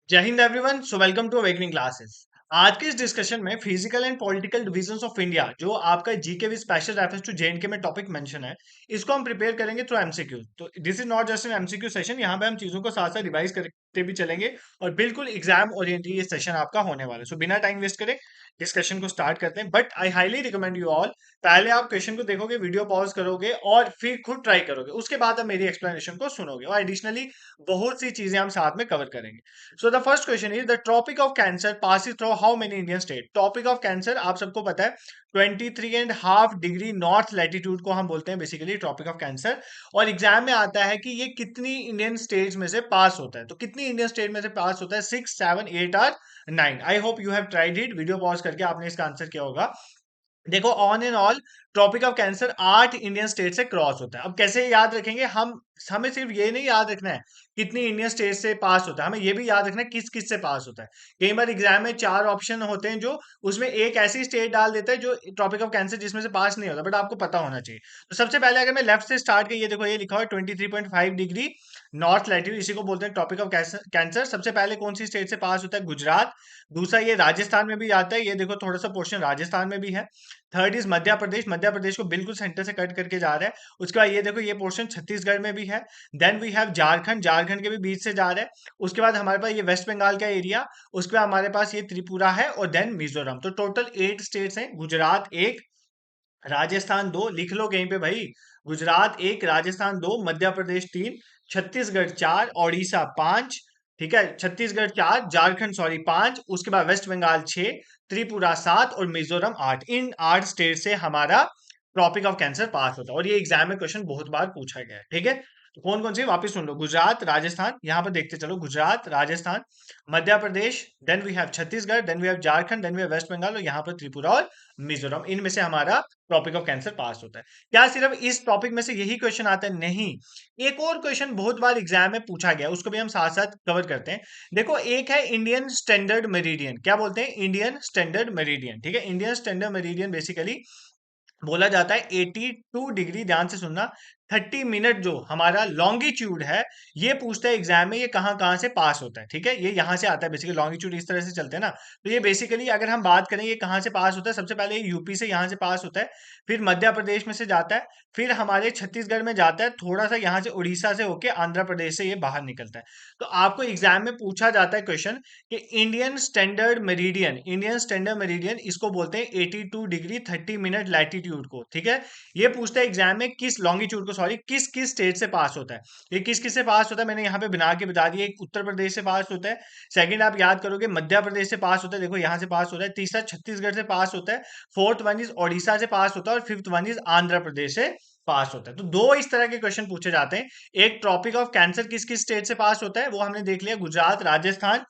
जय हिंद everyone. So welcome to awakening classes. आज के इस डिस्कशन में physical and political divisions of India जो आपका GK with special reference to J and K में टॉपिक मेंशन है, इसको हम प्रिपेयर करेंगे थ्रू एमसीक्यू। तो this is not just an MCQ session, यहाँ पे हम चीजों को साथ साथ रिवाइज करते भी चलेंगे और बिल्कुल एग्जाम ओरिएंटेड ये सेशन आपका होने वाला है। सो बिना टाइम वेस्ट करें डिस्कशन को स्टार्ट करते हैं। But I highly recommend you all, पहले आप क्वेश्चन को देखोगे, वीडियो पॉज करोगे और फिर खुद ट्राई करोगे, उसके बाद आप मेरी एक्सप्लेनेशन को सुनोगे और एडिशनली बहुत सी चीजें हम साथ में कवर करेंगे। So the first question is the tropic of Cancer passes through how many Indian states? Tropic of Cancer आप सबको पता है 23.5 डिग्री नॉर्थ लैटिट्यूड को हम बोलते हैं बेसिकली ट्रॉपिक ऑफ कैंसर। और एग्जाम में आता है कि ये कितनी इंडियन स्टेट्स में से पास होता है। तो कितनी इंडियन स्टेट में से पास होता है? 6, 7, 8 और 9। I hope you have tried it. Video pause करके आपने इसका आंसर किया होगा। देखो, on and all tropic of cancer 8 Indian state से क्रॉस होता है। अब कैसे याद रखेंगे हम? हमें सिर्फ ये नहीं याद रखना है कितनी इंडियन स्टेट से पास होता है, हमें ये भी याद रखना है किस किस से पास होता है। कई बार एग्जाम में 4 ऑप्शन होते हैं, जो उसमें एक ऐसी स्टेट डाल देता है जो ट्रॉपिक ऑफ कैंसर जिसमें से पास नहीं होता, बट आपको पता होना चाहिए। तो सबसे पहले अगर मैं लेफ्ट से स्टार्ट कर, ये देखो ये लिखा हुआ है 23.5 डिग्री नॉर्थ लैटिट्यूड, इसी को बोलते हैं ट्रॉपिक ऑफ कैंसर। सबसे पहले कौन सी स्टेट से पास होता है? गुजरात। दूसरा ये राजस्थान में भी आता है, ये देखो थोड़ा सा पोर्शन राजस्थान में भी है। थर्ड इज मध्य प्रदेश, मध्य प्रदेश को बिल्कुल सेंटर से कट करके जा रहा है। उसके बाद ये देखो ये पोर्शन छत्तीसगढ़ में भी है। Then we have Jharkhand, Jharkhand के भी बीच से जा रहा है। उसके बाद हमारे पास ये वेस्ट बंगाल का एरिया। उसके बाद हमारे पास ये त्रिपुरा है और देन मिजोरम। तो टोटल 8 स्टेट्स हैं। गुजरात 1, राजस्थान 2, लिख लो कहीं पे भाई। गुजरात 1, राजस्थान 2, मध्य प्रदेश 3, छत्तीसगढ़ 4, ओडिशा 5। ठीक है, छत्तीसगढ़ 4, झारखंड सॉरी 5, उसके बाद वेस्ट बंगाल 6, त्रिपुरा 7 और मिजोरम 8। इन 8 स्टेट से हमारा ट्रॉपिक ऑफ कैंसर पास होता है और ये एग्जाम में क्वेश्चन बहुत बार पूछा गया है। ठीक है, तो कौन कौन से वापस सुन लो। गुजरात, राजस्थान, यहाँ पर देखते चलो। Gujarat, Rajasthan, Madhya Pradesh, then we have Chhattisgarh, then we have Jharkhand, then we have West Bengal और यहाँ पर त्रिपुरा और मिजोरम। इनमें से हमारा टॉपिक ऑफ कैंसर पास होता है। क्या सिर्फ इस टॉपिक में से यही क्वेश्चन आता है? नहीं, एक और क्वेश्चन बहुत बार एग्जाम में पूछा गया, उसको भी हम साथ साथ कवर करते हैं। देखो, एक है इंडियन स्टैंडर्ड मेरिडियन। क्या बोलते हैं? Indian standard meridian. ठीक है, इंडियन स्टैंडर्ड मेरिडियन बेसिकली बोला जाता है 82 डिग्री, ध्यान से सुनना, 30 मिनट जो हमारा लॉन्गिट्यूड है, ये पूछता है एग्जाम में ये कहाँ कहाँ से पास होता है। ठीक है, ये यहाँ से आता है बेसिकली, लॉन्गिट्यूड इस तरह से चलते हैं ना। तो ये बेसिकली अगर हम बात करें ये कहाँ से पास होता है, सबसे पहले यूपी से यहाँ से पास होता है, फिर मध्य प्रदेश में से जाता है, फिर हमारे छत्तीसगढ़ में जाता है, थोड़ा सा यहाँ से उड़ीसा से होके आंध्र प्रदेश से ये बाहर निकलता है। तो आपको एग्जाम में पूछा जाता है क्वेश्चन कि Indian standard meridian, Indian standard meridian इसको बोलते हैं 82 डिग्री 30 मिनट लैटिट्यूड को। ठीक है, ये पूछता है एग्जाम में किस लॉन्गिट्यूड को, सॉरी किस किस स्टेट से पास होता है। ये किस किस से पास होता है मैंने यहाँ पे बना के बता दिया। एक उत्तर प्रदेश से पास होता है, सेकंड आप याद करोगे मध्य प्रदेश से पास होता है, देखो यहाँ से पास होता है, तीसरा छत्तीसगढ़ से पास होता है, फोर्थ वन इज ओडिशा से पास होता है और fifth one is Andhra Pradesh से पास होता है। तो दो इस तरह के क्वेश्चन पूछे जाते हैं। एक ट्रॉपिक ऑफ कैंसर किस किस स्टेट से पास होता है वो हमने देख लिया, गुजरात, राजस्थान,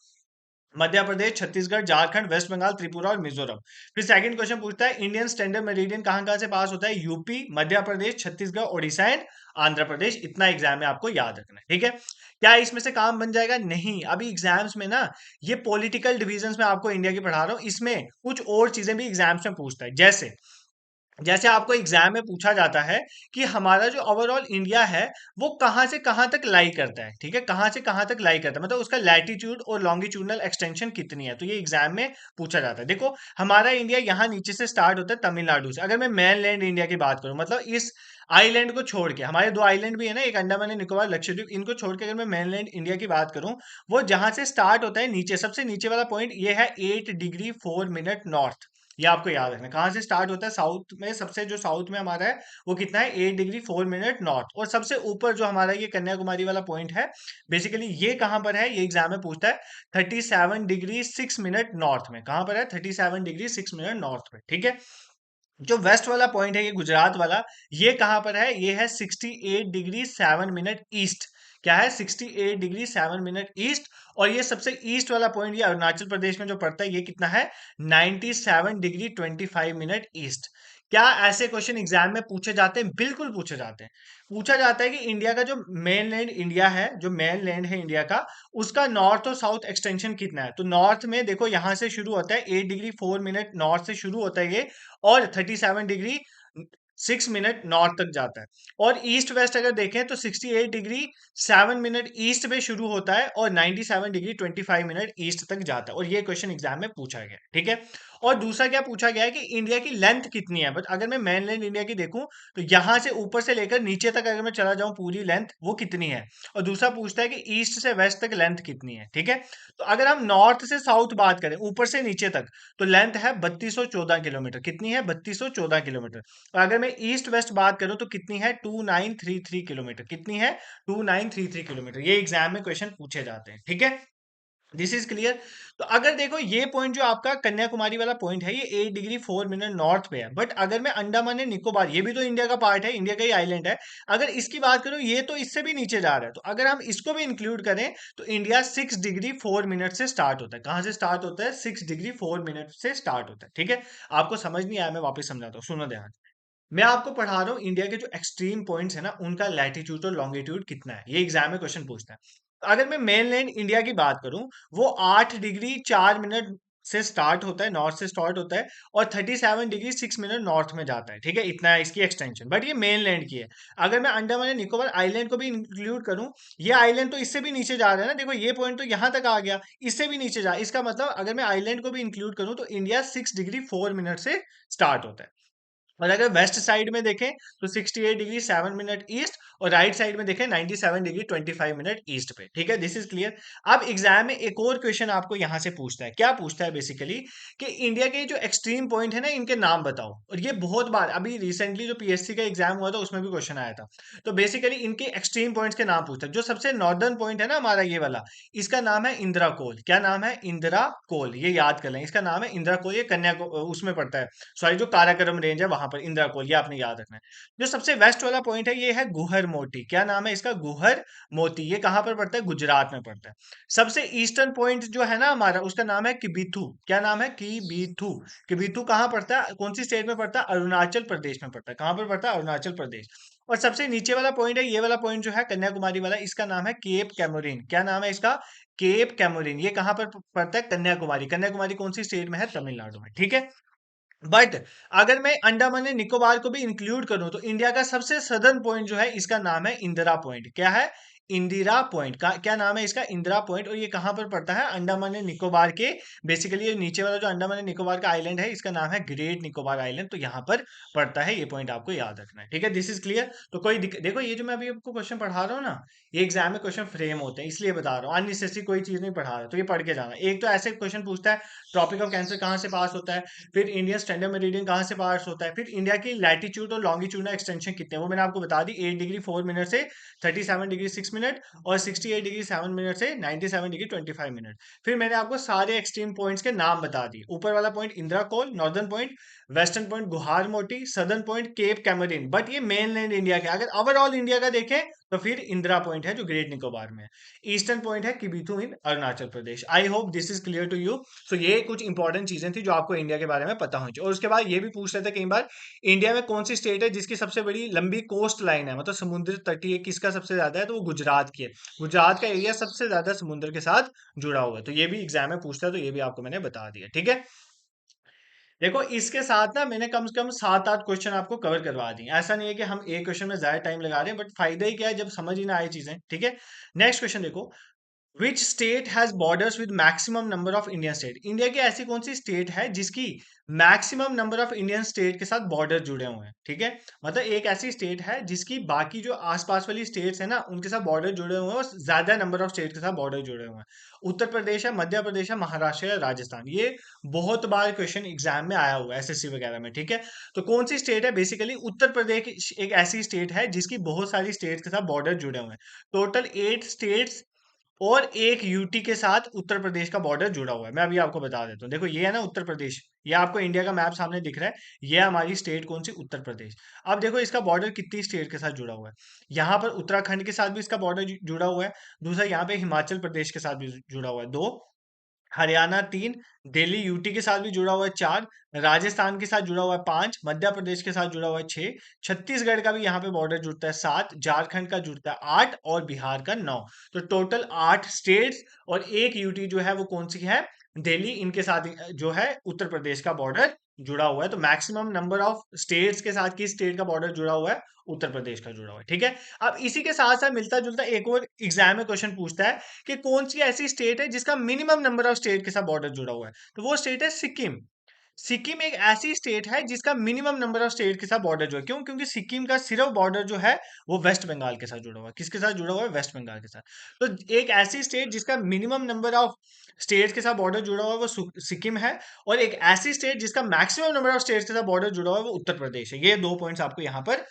मध्य प्रदेश, छत्तीसगढ़, झारखंड, वेस्ट बंगाल, त्रिपुरा और मिजोरम। फिर सेकंड क्वेश्चन पूछता है इंडियन स्टैंडर्ड मेरिडियन कहां कहां से पास होता है? UP, Madhya Pradesh, Chhattisgarh, Odisha and Andhra Pradesh. इतना एग्जाम में आपको याद रखना है। ठीक है, क्या इसमें से काम बन जाएगा? नहीं, अभी एग्जाम्स में ना ये पॉलिटिकल डिविजन्स में आपको इंडिया की पढ़ा रहा हूं, इसमें कुछ और चीजें भी एग्जाम्स में पूछता है। जैसे जैसे आपको एग्जाम में पूछा जाता है कि हमारा जो ओवरऑल इंडिया है वो कहाँ से कहाँ तक लाई करता है। ठीक है, कहाँ से कहाँ तक लाई करता है, मतलब उसका लैटिट्यूड और लॉन्गिट्यूडनल एक्सटेंशन कितनी है। तो ये एग्जाम में पूछा जाता है। देखो, हमारा इंडिया यहाँ नीचे से स्टार्ट होता है तमिलनाडु से। अगर मैं मेन लैंड इंडिया की बात करूं, मतलब इस आइलैंड को छोड़ के, हमारे दो आइलैंड भी है ना, एक अंडमान एंड निकोबार, लक्षद्वीप, इनको छोड़ के अगर मैं मेनलैंड इंडिया की बात करूं, वो जहां से स्टार्ट होता है नीचे, सबसे नीचे वाला पॉइंट ये है 8 डिग्री 4 मिनट नॉर्थ। ये आपको याद रखना, कहाँ से स्टार्ट होता है? साउथ में, सबसे जो साउथ में हमारा है वो कितना है? 8 डिग्री 4 मिनट नॉर्थ। और सबसे ऊपर जो हमारा ये कन्याकुमारी वाला पॉइंट है, बेसिकली ये कहाँ पर है? ये एग्जाम में पूछता है 37 डिग्री 6 मिनट नॉर्थ में। कहाँ पर है? 37 डिग्री 6 मिनट नॉर्थ में। ठीक है, जो वेस्ट वाला पॉइंट है ये गुजरात वाला, ये कहां पर है? ये है 68 डिग्री 7 मिनट ईस्ट। क्या है? 68 डिग्री 7 मिनट ईस्ट। और ये सबसे ईस्ट वाला पॉइंट ये अरुणाचल प्रदेश में जो पड़ता है, ये कितना है? 97 डिग्री 25 मिनट ईस्ट। क्या ऐसे क्वेश्चन एग्जाम में पूछे जाते हैं? बिल्कुल पूछे जाते हैं। पूछा जाता है कि इंडिया का जो मेन लैंड इंडिया है, जो मेन लैंड है इंडिया का, उसका नॉर्थ और साउथ एक्सटेंशन कितना है। तो नॉर्थ में देखो यहां से शुरू होता है 8 डिग्री 4 मिनट नॉर्थ से शुरू होता है ये, और 37 डिग्री 6 मिनट नॉर्थ तक जाता है। और ईस्ट वेस्ट अगर देखें तो 68 डिग्री 7 मिनट ईस्ट में शुरू होता है और 97 डिग्री 25 मिनट ईस्ट तक जाता है। और ये क्वेश्चन एग्जाम में पूछा गया है, ठीक है। और दूसरा क्या पूछा गया है कि इंडिया की लेंथ कितनी है, बट अगर मैं मेनलैंड इंडिया की देखूं तो यहां से ऊपर से लेकर नीचे तक अगर मैं चला जाऊं पूरी लेंथ वो कितनी है। और दूसरा पूछता है कि ईस्ट से वेस्ट तक लेंथ कितनी है, ठीक है। तो अगर हम नॉर्थ से साउथ बात करें ऊपर से नीचे तक तो लेंथ है 3214 किलोमीटर। कितनी है? 3214 किलोमीटर। और अगर मैं ईस्ट वेस्ट बात करूं तो कितनी है? 2933 किलोमीटर। कितनी है? 2933 किलोमीटर। ये एग्जाम में क्वेश्चन पूछे जाते हैं, ठीक है। This is clear. तो अगर देखो ये पॉइंट जो आपका कन्याकुमारी वाला पॉइंट है ये 8 डिग्री 4 मिनट नॉर्थ पे है, बट अगर मैं अंडमान एंड निकोबार, ये भी तो इंडिया का पार्ट है, इंडिया का ही आइलैंड है, अगर इसकी बात करूं ये तो इससे भी नीचे जा रहा है। तो अगर हम इसको भी इंक्लूड करें तो इंडिया 6 डिग्री 4 मिनट से स्टार्ट होता है। कहां से स्टार्ट होता है? 6 डिग्री 4 मिनट से स्टार्ट होता है, ठीक है। आपको समझ नहीं आया, मैं वापस समझाता हूँ, सुनो ध्यान। मैं आपको पढ़ा रहा हूँ इंडिया के जो एक्सट्रीम पॉइंट्स है ना उनका लैटिट्यूड और लॉन्गिट्यूड कितना है, ये एग्जाम में क्वेश्चन पूछता है। अगर मैं मेनलैंड इंडिया की बात करूं वो 8 डिग्री 4 मिनट से स्टार्ट होता है, नॉर्थ से स्टार्ट होता है, और 37 डिग्री 6 मिनट नॉर्थ में जाता है, ठीक है। इतना है इसकी एक्सटेंशन, बट ये मेनलैंड की है। अगर मैं अंडमान एंड निकोबार आइलैंड को भी इंक्लूड करूं, ये आइलैंड तो इससे भी नीचे जा रहा है ना, देखो ये पॉइंट तो यहाँ तक आ गया, इससे भी नीचे जा, इसका मतलब अगर मैं आइलैंड को भी इंक्लूड करूं तो इंडिया 6 डिग्री 4 मिनट से स्टार्ट होता है। और अगर वेस्ट साइड में देखें तो 68 डिग्री 7 मिनट ईस्ट, और राइट साइड में देखें 97 डिग्री 25 मिनट ईस्ट पे, ठीक है। This is clear. अब एग्जाम में एक और क्वेश्चन आपको यहां से पूछता है, क्या पूछता है बेसिकली कि इंडिया के जो एक्सट्रीम पॉइंट है ना इनके नाम बताओ। और ये बहुत बार अभी रिसेंटली जो पीएससी का एग्जाम हुआ था उसमें भी क्वेश्चन आया था। तो बेसिकली इनके एक्सट्रीम पॉइंट्स के नाम पूछता है। जो सबसे नॉर्दर्न पॉइंट है ना हमारा ये वाला, इसका नाम है इंदिरा कोल। क्या नाम है? इंदिरा कोल, ये याद कर लें, इसका नाम है इंदिरा कोल। ये उसमें पड़ता है, सॉरी जो काराकोरम रेंज है वहां पर इंदिरा कोल, ये आपने याद रखना है। जो सबसे वेस्ट वाला पॉइंट है ये है गुहर मोती। क्या नाम है इसका? गुहर मोती। ये कहां पर पड़ता है? गुजरात में पड़ता है। सबसे ईस्टर्न पॉइंट जो है ना हमारा उसका नाम है किबीथू। क्या नाम है? किबीथू। किबीथू कहां पड़ता है? कौन सी स्टेट में पड़ता है? अरुणाचल प्रदेश में पड़ता है। कहां पर पड़ता है? अरुणाचल प्रदेश। और सबसे नीचे वाला पॉइंट है ये वाला पॉइंट जो है कन्याकुमारी वाला, इसका नाम है केप कैमोरिन। क्या नाम है इसका? Cape Comorin. ये कहां पर पड़ता है? कन्याकुमारी। कन्याकुमारी कौन सी स्टेट में है? तमिलनाडु में, ठीक है। बट अगर मैं अंडमान एंड निकोबार को भी इंक्लूड करूं तो इंडिया का सबसे सदर्न पॉइंट जो है इसका नाम है इंदिरा पॉइंट। क्या है? इंदिरा पॉइंट का क्या नाम है इसका? इंदिरा पॉइंट। और ये कहां पर पड़ता है? अंडमान एंड निकोबार के, बेसिकली ये नीचे वाला जो अंडमान एंड निकोबार का आइलैंड है इसका नाम है ग्रेट निकोबार आइलैंड। तो यहाँ पर पड़ता है, ये पॉइंट आपको याद रखना है, ठीक है। This is clear. तो देखो ये जो मैं अभी आपको क्वेश्चन पढ़ा रहा हूँ ना, ये एग्जाम में क्वेश्चन फ्रेम होते हैं, इसलिए बता रहा हूँ, अननेसेसरी कोई चीज नहीं पढ़ा रहा, तो ये पढ़ के जाना। एक तो ऐसे क्वेश्चन पूछता है ट्रॉपिक ऑफ कैंसर कहाँ से पास होता है, फिर इंडियन स्टैंडर्ड मेरिडियन कहाँ से पास होता है, फिर इंडिया की लैटिट्यूड और लॉन्गिट्यूडनल एक्सटेंशन कितने हैं वो मैंने आपको बता दी। 8 डिग्री 4 मिनट से 37 डिग्री 6 मिनट, और 68 डिग्री 7 मिनट से 97 डिग्री 25 मिनट। फिर मैंने आपको सारे एक्सट्रीम पॉइंट्स के नाम बता दिए। ऊपर वाला point Indira Col, northern point, western point Guhar Moti, southern point Cape Comorin. But ये मेनलैंड इंडिया के, अगर ओवरऑल इंडिया का देखें तो फिर इंदिरा पॉइंट है जो ग्रेट निकोबार में है। ईस्टर्न पॉइंट है Kibithu in Arunachal Pradesh. I hope this is clear to you. So ये कुछ इंपॉर्टेंट चीजें थी जो आपको इंडिया के बारे में पता होनी चाहिए। और उसके बाद ये भी पूछ रहे थे कई बार, इंडिया में कौन सी स्टेट है जिसकी सबसे बड़ी लंबी कोस्ट लाइन है, मतलब समुद्र तटीय किसका सबसे ज्यादा है, तो वो गुजरात की है। गुजरात का एरिया सबसे ज्यादा समुद्र के साथ जुड़ा हुआ है। तो ये भी एग्जाम में पूछता है, तो ये भी आपको मैंने बता दिया, ठीक है। देखो इसके साथ ना मैंने कम से कम 7-8 क्वेश्चन आपको कवर करवा दिए। ऐसा नहीं है कि हम एक क्वेश्चन में ज्यादा टाइम लगा रहे हैं, बट फायदा ही क्या है जब समझ ही ना आए चीजें, ठीक है। नेक्स्ट क्वेश्चन देखो, which state has borders with maximum number of Indian state. India की ऐसी कौन सी स्टेट है जिसकी maximum number of Indian state के साथ बॉर्डर जुड़े हुए हैं, ठीक है। मतलब एक ऐसी स्टेट है जिसकी बाकी जो आसपास वाली स्टेट्स है ना उनके साथ बॉर्डर जुड़े हुए हैं, और ज्यादा नंबर ऑफ स्टेट के साथ बॉर्डर जुड़े हुए हैं। उत्तर प्रदेश है, मध्य प्रदेश है, महाराष्ट्र है, राजस्थान। ये बहुत बार क्वेश्चन एग्जाम में आया हुआ है एसएससी वगैरह में, ठीक है। तो कौन सी स्टेट है? बेसिकली उत्तर प्रदेश एक ऐसी स्टेट है जिसकी बहुत सारी स्टेट के साथ बॉर्डर जुड़े हुए हैं। टोटल 8 स्टेट्स और एक यूटी के साथ उत्तर प्रदेश का बॉर्डर जुड़ा हुआ है। मैं अभी आपको बता देता हूँ, देखो ये है ना उत्तर प्रदेश, ये आपको इंडिया का मैप सामने दिख रहा है, ये हमारी स्टेट कौन सी? उत्तर प्रदेश। अब देखो इसका बॉर्डर कितनी स्टेट के साथ जुड़ा हुआ है। यहाँ पर उत्तराखंड के साथ भी इसका बॉर्डर जुड़ा हुआ है। दूसरा यहाँ पे हिमाचल प्रदेश के साथ भी जुड़ा हुआ है, 2। हरियाणा 3, दिल्ली यूटी के साथ भी जुड़ा हुआ है 4, राजस्थान के साथ जुड़ा हुआ है 5, मध्य प्रदेश के साथ जुड़ा हुआ है 6, छत्तीसगढ़ का भी यहाँ पे बॉर्डर जुड़ता है 7, झारखंड का जुड़ता है 8, और बिहार का 9। तो टोटल 8 स्टेट्स और एक यूटी जो है वो कौन सी है? दिल्ली इनके साथ जो है उत्तर प्रदेश का बॉर्डर जुड़ा हुआ है। तो मैक्सिमम नंबर ऑफ स्टेट्स के साथ किस स्टेट का बॉर्डर जुड़ा हुआ है? उत्तर प्रदेश का जुड़ा हुआ है। ठीक है। अब इसी के साथ साथ मिलता जुलता एक और एग्जाम में क्वेश्चन पूछता है कि कौन सी ऐसी स्टेट है जिसका मिनिमम नंबर ऑफ स्टेट के साथ बॉर्डर जुड़ा हुआ है? तो वो स्टेट है सिक्किम। सिक्किम एक ऐसी स्टेट है जिसका मिनिमम नंबर ऑफ स्टेट के साथ बॉर्डर जो है, क्यों? क्योंकि सिक्किम का सिर्फ बॉर्डर जो है वो वेस्ट बंगाल के साथ जुड़ा हुआ है। किसके साथ जुड़ा हुआ है? वेस्ट बंगाल के साथ। तो एक ऐसी स्टेट जिसका मिनिमम नंबर ऑफ स्टेट के साथ बॉर्डर जुड़ा हुआ है वो सिक्किम है। और एक ऐसी स्टेट जिसका मैक्सिमम नंबर ऑफ स्टेट के साथ बॉर्डर जुड़ा हुआ है वो उत्तर प्रदेश है। ये दो पॉइंट्स आपको यहाँ पर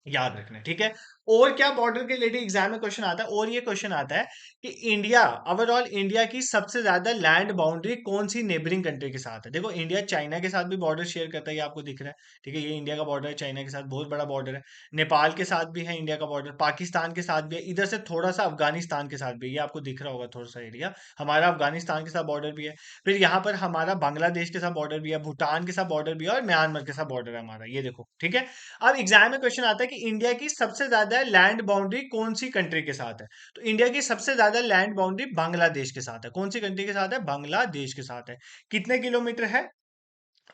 याद रखना है। ठीक है। और क्या बॉर्डर के रिलेटेड एग्जाम में क्वेश्चन आता है? और ये क्वेश्चन आता है कि इंडिया, ओवरऑल इंडिया की सबसे ज्यादा लैंड बाउंड्री कौन सी नेबरिंग कंट्री के साथ है? देखो इंडिया चाइना के साथ भी बॉर्डर शेयर करता है, ये आपको दिख रहा है। ठीक है, ये इंडिया का बॉर्डर है चाइना के साथ, बहुत बड़ा बॉर्डर है। नेपाल के साथ भी है इंडिया का बॉर्डर, पाकिस्तान के साथ भी है, इधर से थोड़ा सा अफगानिस्तान के साथ भी है, ये आपको दिख रहा होगा थोड़ा सा एरिया हमारा अफगानिस्तान के साथ बॉर्डर भी है। फिर यहाँ पर हमारा बांग्लादेश के साथ बॉर्डर भी है, भूटान के साथ बॉर्डर भी है और म्यांमार के साथ बॉर्डर है हमारा, ये देखो। ठीक है। अब एग्जाम में क्वेश्चन आता है कि इंडिया की सबसे ज्यादा लैंड बाउंड्री कौन सी कंट्री के साथ है? तो इंडिया की सबसे ज्यादा लैंड बाउंड्री बांग्लादेश के साथ है। कौन सी कंट्री के साथ है? बांग्लादेश के साथ है। कितने किलोमीटर है?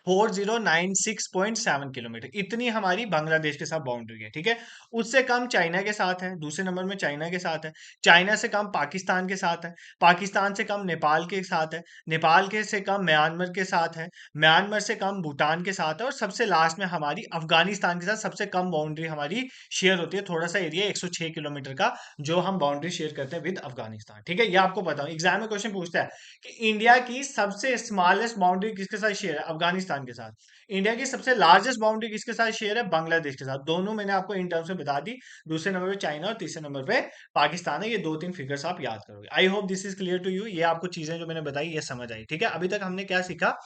4096.7 किलोमीटर, इतनी हमारी बांग्लादेश के साथ बाउंड्री है। ठीक है। उससे कम चाइना के साथ है, दूसरे नंबर में चाइना के साथ है। चाइना से कम पाकिस्तान के साथ है। पाकिस्तान से कम नेपाल के साथ है। नेपाल के से कम म्यांमार के साथ है। म्यांमार से कम भूटान के साथ है। और सबसे लास्ट में हमारी अफगानिस्तान के साथ सबसे कम बाउंड्री हमारी शेयर होती है, थोड़ा सा एरिया 106 किलोमीटर का, जो हम बाउंड्री शेयर करते हैं विद अफगानिस्तान। ठीक है, ये आपको बताओ एग्जाम में क्वेश्चन पूछता है कि इंडिया की सबसे स्मॉलेस्ट बाउंड्री किसके साथ शेयर है? अफगानिस्तान के साथ। इंडिया की सबसे लार्जेस्ट बाउंड्री किसके साथ शेयर है? बांग्लादेश के साथ। दोनों मैंने आपको इन टर्म्स में बता दी। दूसरे नंबर पे चाइना और तीसरे नंबर पे पाकिस्तान है। ये दो तीन फिगर्स आप याद करोगे। I hope this is clear to you. ये आपको चीजें जो मैंने बताई ये समझ आई। ठीक है। अभी तक हमने क्या सीखा?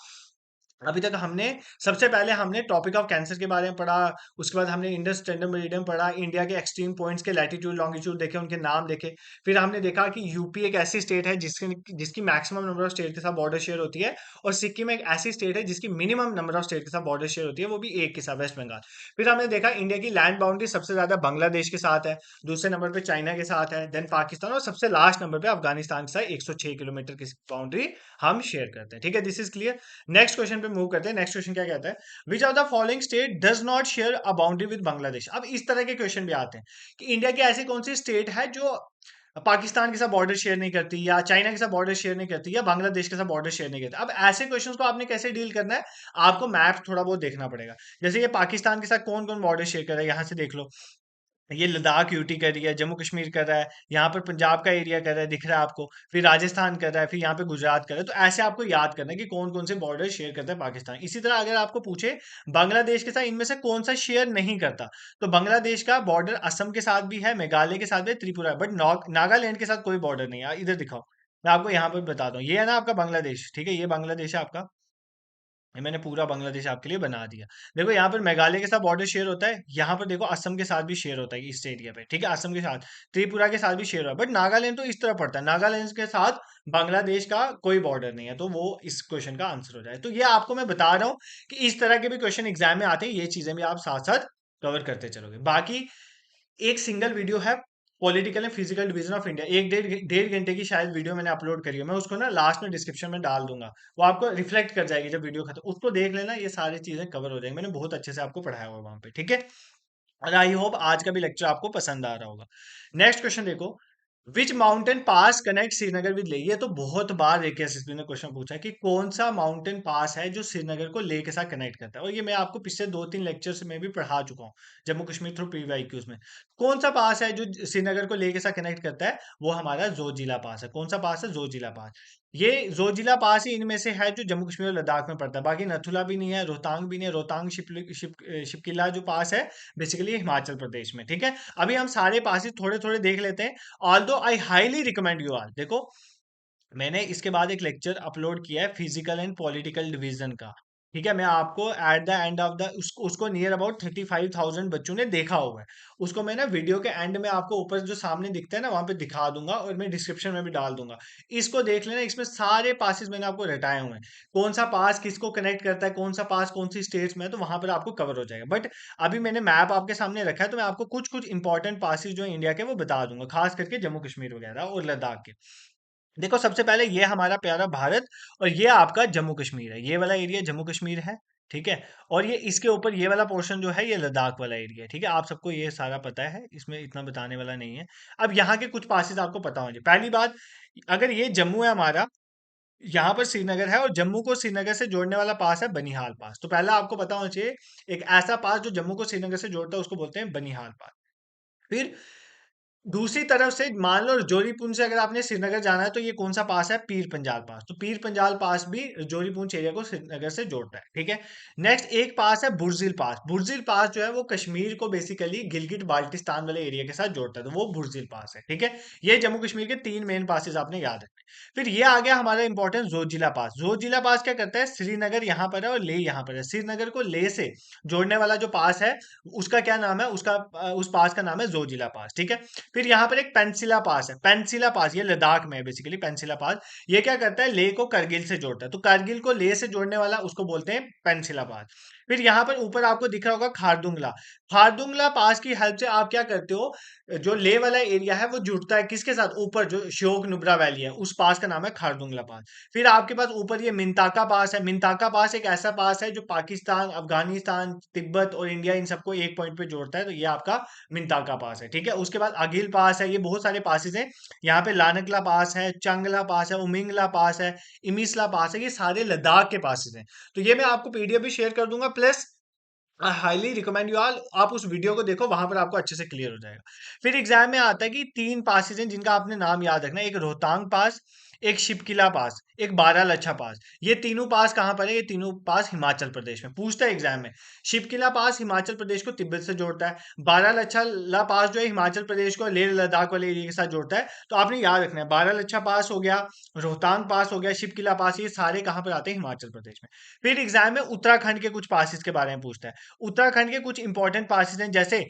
अभी तक हमने सबसे पहले हमने टॉपिक ऑफ कैंसर के बारे में पढ़ा। उसके बाद हमने इंडस स्टैंडर्ड मेरिडियन पढ़ा, इंडिया के एक्सट्रीम पॉइंट्स के लैटिट्यूड लॉन्गिट्यूड देखे, उनके नाम देखे। फिर हमने देखा कि यूपी एक ऐसी स्टेट है जिसकी मैक्सिमम नंबर ऑफ स्टेट के साथ बॉर्डर शेयर होती है। और सिक्किम एक ऐसी स्टेट है जिसकी मिनिमम नंबर ऑफ स्टेट के साथ बॉर्डर शेयर होती है, वो भी एक के साथ, वेस्ट बंगाल। फिर हमने देखा इंडिया की लैंड बाउंड्री सबसे ज्यादा बांग्लादेश के साथ है, दूसरे नंबर पे चाइना के साथ है, देन पाकिस्तान, और सबसे लास्ट नंबर पे अफगानिस्तान के साथ 106 किलोमीटर की बाउंड्री हम शेयर करते हैं। ठीक है, this is clear. Next question पे मूव करते हैं। नेक्स्ट क्वेश्चन क्या कहता है? Which of the following state does not share a boundary with Bangladesh? अब इस तरह के क्वेश्चन भी आते हैं कि इंडिया की ऐसी कौन सी स्टेट है जो पाकिस्तान के साथ बॉर्डर शेयर नहीं करती, या चाइना के साथ बॉर्डर शेयर नहीं करती, या बांग्लादेश के साथ बॉर्डर शेयर नहीं करती। अब ऐसे क्वेश्चंस को आपने कैसे डील करना है? आपको मैप थोड़ा बहुत देखना पड़ेगा। जैसे ये पाकिस्तान के साथ कौन कौन बॉर्डर शेयर कर रहा है, यहाँ से देख लो। ये लद्दाख यूटी कर रही है, जम्मू कश्मीर कर रहा है, यहाँ पर पंजाब का एरिया कर रहा है, दिख रहा है आपको। फिर राजस्थान कर रहा है, फिर यहाँ पे गुजरात कर रहा है। तो ऐसे आपको याद करना है कि कौन कौन से बॉर्डर शेयर करता है पाकिस्तान। इसी तरह अगर आपको पूछे बांग्लादेश के साथ इनमें से कौन सा शेयर नहीं करता, तो बांग्लादेश का बॉर्डर असम के साथ भी है, मेघालय के साथ भी है, त्रिपुरा है, बट नागालैंड के साथ कोई बॉर्डर नहीं है। इधर दिखाओ, मैं आपको यहाँ पर बताता हूँ। ये है ना आपका बांग्लादेश, ठीक है, ये बांग्लादेश है आपका। ये मैंने पूरा बांग्लादेश आपके लिए बना दिया। देखो यहाँ पर मेघालय के साथ बॉर्डर शेयर होता है, यहाँ पर देखो असम के साथ भी शेयर होता है इस एरिया पे। ठीक है, असम के साथ, त्रिपुरा के साथ भी शेयर होता है, बट नागालैंड तो इस तरह पड़ता है, नागालैंड के साथ बांग्लादेश का कोई बॉर्डर नहीं है, तो वो इस क्वेश्चन का आंसर हो जाए। तो ये आपको मैं बता रहा हूँ कि इस तरह के भी क्वेश्चन एग्जाम में आते हैं, ये चीजें भी आप साथ साथ कवर करते चलोगे। बाकी एक सिंगल वीडियो है, political and physical division of India, एक डेढ़ घंटे की शायद वीडियो मैंने अपलोड करी है। मैं उसको ना लास्ट में डिस्क्रिप्शन में डाल दूंगा, वो आपको रिफ्लेक्ट कर जाएगी जब वीडियो खत्म, उसको देख लेना, ये सारी चीजें कवर हो जाएंगी। मैंने बहुत अच्छे से आपको पढ़ाया हुआ वहां पे। ठीक है, और आई होप आज का भी लेक्चर आपको पसंद आ रहा होगा। नेक्स्ट क्वेश्चन देखो, which mountain pass connect Srinagar with Leh? ये तो बहुत बार एक एसएसबी ने क्वेश्चन पूछा है कि कौन सा माउंटेन पास है जो श्रीनगर को लेह के साथ कनेक्ट करता है, और ये मैं आपको पिछले दो तीन लेक्चर्स में भी पढ़ा चुका हूँ, जम्मू कश्मीर थ्रू पीवाईक्यूज में। कौन सा पास है जो श्रीनगर को लेह के साथ कनेक्ट करता है? वो हमारा जोजिला पास है। कौन सा पास है? जोजिला पास। ये जोजिला पास ही इनमें से है जो जम्मू कश्मीर और लद्दाख में पड़ता है। बाकी नथुला भी नहीं है, रोहतांग भी नहीं है। रोहतांग शिपकिला जो पास है बेसिकली हिमाचल प्रदेश में। ठीक है, अभी हम सारे पासिस थोड़े थोड़े देख लेते हैं। Although I highly recommend you all, देखो मैंने इसके बाद एक लेक्चर अपलोड किया है फिजिकल एंड पॉलिटिकल डिवीजन का। ठीक है, मैं आपको at the end of the उसको नियर अबाउट 35,000 बच्चों ने देखा हुआ है। उसको मैं ना वीडियो के एंड में आपको ऊपर जो सामने दिखता है ना वहां पे दिखा दूंगा, और मैं डिस्क्रिप्शन में भी डाल दूंगा। इसको देख लेना, इसमें सारे पासिस मैंने आपको रटाए हुए हैं, कौन सा पास किसको कनेक्ट करता है, कौन सा पास कौन सी स्टेट्स में है, तो वहां पर आपको कवर हो जाएगा। बट अभी मैंने मैप आपके सामने रखा है, तो मैं आपको कुछ कुछ इंपॉर्टेंट पासिस जो इंडिया के वो बता दूंगा, खास करके जम्मू कश्मीर वगैरह और लद्दाख के। देखो सबसे पहले ये हमारा प्यारा भारत, और ये आपका जम्मू कश्मीर है, ये वाला एरिया जम्मू कश्मीर है, ठीक है। और ये इसके ऊपर ये वाला पोर्शन जो है ये लद्दाख वाला एरिया है, ठीक है। आप सबको ये सारा पता है, इसमें इतना बताने वाला नहीं है। अब यहाँ के कुछ पासेस आपको पता होंगे। पहली बात, अगर ये जम्मू है हमारा, यहाँ पर श्रीनगर है, और जम्मू को श्रीनगर से जोड़ने वाला पास है बनिहाल पास। तो पहला आपको पता होना चाहिए, एक ऐसा पास जो जम्मू को श्रीनगर से जोड़ता है उसको बोलते हैं बनिहाल पास। फिर दूसरी तरफ से मान लो रजौरी पुंछ से अगर आपने श्रीनगर जाना है तो ये कौन सा पास है, पीर पंजाल पास। तो पीर पंजाल पास भी रजौरी पुंछ एरिया को श्रीनगर से जोड़ता है, ठीक है। नेक्स्ट एक पास है बुर्जिल पास। बुर्जिल पास जो है वो कश्मीर को बेसिकली गिलगिट बाल्टिस्तान वाले एरिया के साथ जोड़ता है, तो वो बुर्जिल पास है, ठीक है। ये जम्मू कश्मीर के तीन मेन पासेस आपने याद रखने। फिर ये आ गया हमारा इंपॉर्टेंट जोजिला पास। जोजिला पास क्या करता है, श्रीनगर यहाँ पर है और लेह यहाँ पर है, श्रीनगर को लेह से जोड़ने वाला जो पास है उसका क्या नाम है, उसका उस पास का नाम है जोजिला पास, ठीक है। फिर यहाँ पर एक पेंसिला पास है। पेंसिला पास ये लद्दाख में है बेसिकली। पेंसिला पास ये क्या करता है, लेह को करगिल से जोड़ता है, तो करगिल को लेह से जोड़ने वाला उसको बोलते हैं पेंसिला पास। फिर यहाँ पर ऊपर आपको दिख रहा होगा खारदुंगला। खारदुंगला पास की हेल्प से आप क्या करते हो, जो लेह वाला एरिया है वो जुड़ता है किसके साथ, ऊपर जो श्योक नुब्रा वैली है उस पास का नाम है खारदुंगला पास। फिर आपके पास ऊपर ये मिंताका पास है। मिंताका पास एक ऐसा पास है जो पाकिस्तान, अफगानिस्तान, तिब्बत और इंडिया इन सबको एक पॉइंट पे जोड़ता है, तो ये आपका मिंताका पास है, ठीक है। उसके बाद अगिल पास है, ये बहुत सारे पासेस हैं। यहाँ पे लानकला पास है, चंगला पास है, उमिंगला पास है, इमिसला पास है, ये सारे लद्दाख के पासेस हैं। तो ये मैं आपको पीडीएफ भी शेयर कर दूंगा, plus I highly recommend you all, आप उस वीडियो को देखो, वहां पर आपको अच्छे से क्लियर हो जाएगा। फिर एग्जाम में आता है कि तीन पासेज हैं जिनका आपने नाम याद रखना है, एक रोहतांग पास, एक शिपकिला पास, एक बारालच्छा पास। ये तीनों पास कहाँ पर है, ये तीनों पास हिमाचल प्रदेश में पूछता है एग्जाम में। शिपकिला पास हिमाचल प्रदेश को तिब्बत से जोड़ता है। बारालच्छा ला पास जो है हिमाचल प्रदेश को लेह लद्दाख वाले एरिया के साथ जोड़ता है। तो आपने याद रखना है, बारालच्छा पास हो गया, रोहतांग पास हो गया, शिपकिला पास, ये सारे कहाँ पर आते हैं, हिमाचल प्रदेश में। फिर एग्जाम में उत्तराखंड के कुछ पासिस के बारे में पूछता है। उत्तराखंड के कुछ इंपॉर्टेंट पासेस हैं, जैसे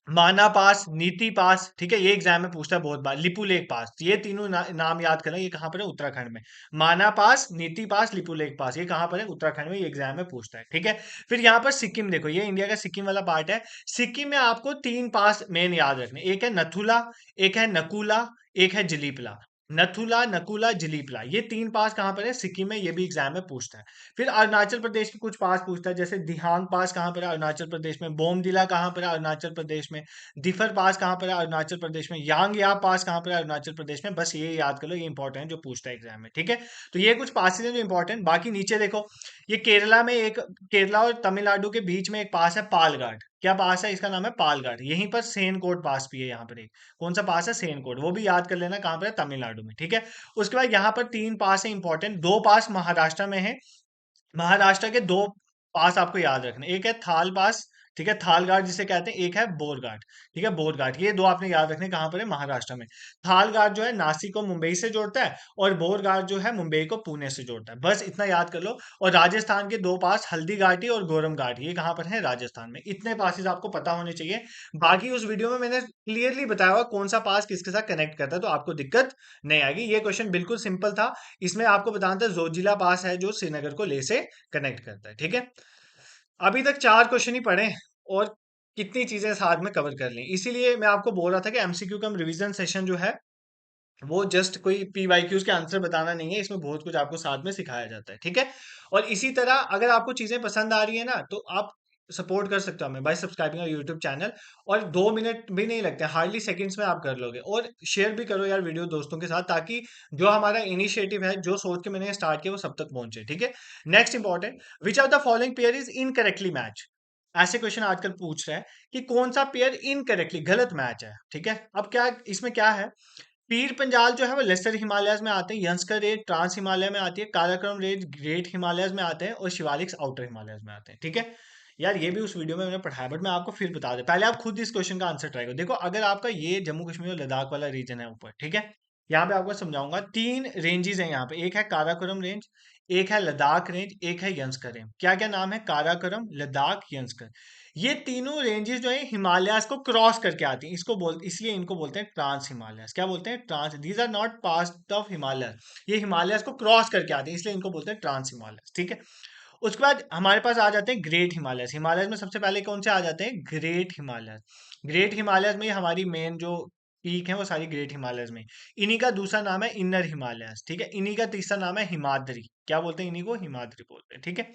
माना पास, नीति पास, ठीक है, ये एग्जाम में पूछता है बहुत बार। लिपुलेख पास, ये तीनों नाम याद करना, ये कहाँ पर है, उत्तराखंड में। माना पास, नीति पास, लिपुलेख पास, ये कहाँ पर है, उत्तराखंड में, ये एग्जाम में पूछता है, ठीक है। फिर यहाँ पर सिक्किम देखो, ये इंडिया का सिक्किम वाला पार्ट है। सिक्किम में आपको तीन पास मेन याद रखने, एक है नथुला, एक है नकुला, एक है जलीपला। नथुला, नकुला, जलीपला, ये तीन पास कहाँ पर है, सिक्किम में, ये भी एग्जाम में पूछता है। फिर अरुणाचल प्रदेश के कुछ पास पूछता है, जैसे दिहांग पास कहाँ पर है, अरुणाचल प्रदेश में। बोमदिला कहाँ पर है, अरुणाचल प्रदेश में। दिफर पास कहाँ पर है, अरुणाचल प्रदेश में। यांग या पास कहाँ पर है, अरुणाचल प्रदेश में। बस ये याद कर लो, ये इंपॉर्टेंट है जो पूछता है एग्जाम में, ठीक है। तो ये कुछ पासेज हैं जो इंपॉर्टेंट। बाकी नीचे देखो, ये केरला में एक, केरला और तमिलनाडु के बीच में एक पास है पालघाट। क्या पास है, इसका नाम है पालघाट। यहीं पर सेनकोट पास भी है, यहाँ पर एक कौन सा पास है, सेनकोट, वो भी याद कर लेना कहाँ पर है, तमिलनाडु में, ठीक है। उसके बाद यहाँ पर तीन पास है इंपॉर्टेंट, दो पास महाराष्ट्र में है। महाराष्ट्र के दो पास आपको याद रखने, एक है थाल पास, ठीक है, थाल घाट जिसे कहते हैं, एक है बोर घाट, ठीक है, बोर घाट। ये दो आपने याद रखने, कहाँ पर है, महाराष्ट्र में। थाल घाट जो है नासिक को मुंबई से जोड़ता है, और बोर घाट जो है मुंबई को पुणे से जोड़ता है, बस इतना याद कर लो। और राजस्थान के दो पास हल्दी घाटी और गोरम घाटी, ये कहाँ पर है, राजस्थान में। इतने पासेस आपको पता होने चाहिए। बाकी उस वीडियो में मैंने क्लियरली बताया हुआ कौन सा पास किसके साथ कनेक्ट करता है, तो आपको दिक्कत नहीं आएगी। ये क्वेश्चन बिल्कुल सिंपल था। इसमें आपको बताना था जोजिला पास है जो श्रीनगर को ले से कनेक्ट करता है, ठीक है। अभी तक चार क्वेश्चन ही पढ़े, और कितनी चीजें साथ में कवर कर ली, इसीलिए मैं आपको बोल रहा था कि एमसीक्यू कम रिवीजन सेशन जो है वो जस्ट कोई पीवाईक्यूज के आंसर बताना नहीं है, इसमें बहुत कुछ आपको साथ में सिखाया जाता है, ठीक है। और इसी तरह अगर आपको चीजें पसंद आ रही है ना, तो आप सपोर्ट कर सकते हो हमें बाय सब्सक्राइबिंग और यूट्यूब चैनल। और 2 मिनट भी नहीं लगते, हार्डली सेकंड्स में आप कर लोगे। और शेयर भी करो यार वीडियो दोस्तों के साथ, ताकि जो हमारा इनिशिएटिव है, जो सोच के मैंने स्टार्ट किया, वो सब तक पहुंचे, ठीक है। Next important, which of the following pair is incorrectly match. ऐसे क्वेश्चन आजकल पूछ रहे हैं कि कौन सा पेयर इनकरेक्टली गलत मैच है, ठीक है। अब क्या इसमें क्या है, पीर पंजाल जो है वो लेसर हिमालयस में आते हैं, यंस्कर रेंज ट्रांस हिमालय में आती है, काराकोरम रेंज ग्रेट हिमालयस में आते हैं, और शिवालिक्स आउटर हिमालयस में आते हैं, ठीक है। यार ये भी उस वीडियो में मैंने पढ़ाया, बट मैं आपको फिर बता दूं, पहले आप खुद इस क्वेश्चन का आंसर ट्राई करो। देखो अगर आपका ये जम्मू कश्मीर और लद्दाख वाला रीजन है ऊपर, ठीक है, यहाँ पे आपको समझाऊंगा, तीन रेंजेस हैं यहाँ पे, एक है काराकोरम रेंज, एक है लद्दाख रेंज, एक है यंस्कर रेंज। क्या क्या नाम है, काराकोरम, लद्दाख, यंस्कर। ये तीनों रेंजेस जो है हिमालयास को क्रॉस करके आती हैं, इसको बोल इसलिए इनको बोलते हैं ट्रांस हिमालयस। क्या बोलते हैं, trans, these are not part of Himalaya, ये हिमालयस को क्रॉस करके आते हैं, इसलिए इनको बोलते हैं ट्रांस हिमालयस, ठीक है। उसके बाद हमारे पास आ जाते हैं ग्रेट हिमालयस। हिमालयस में सबसे पहले कौन से आ जाते हैं, ग्रेट हिमालयस। ग्रेट हिमालयस में हमारी मेन जो पीक है वो सारी ग्रेट हिमालयस में। इन्हीं का दूसरा नाम है इनर हिमालयस, ठीक है। इन्हीं का तीसरा नाम है हिमाद्री, क्या बोलते हैं इन्हीं को, हिमाद्री बोलते हैं, ठीक है।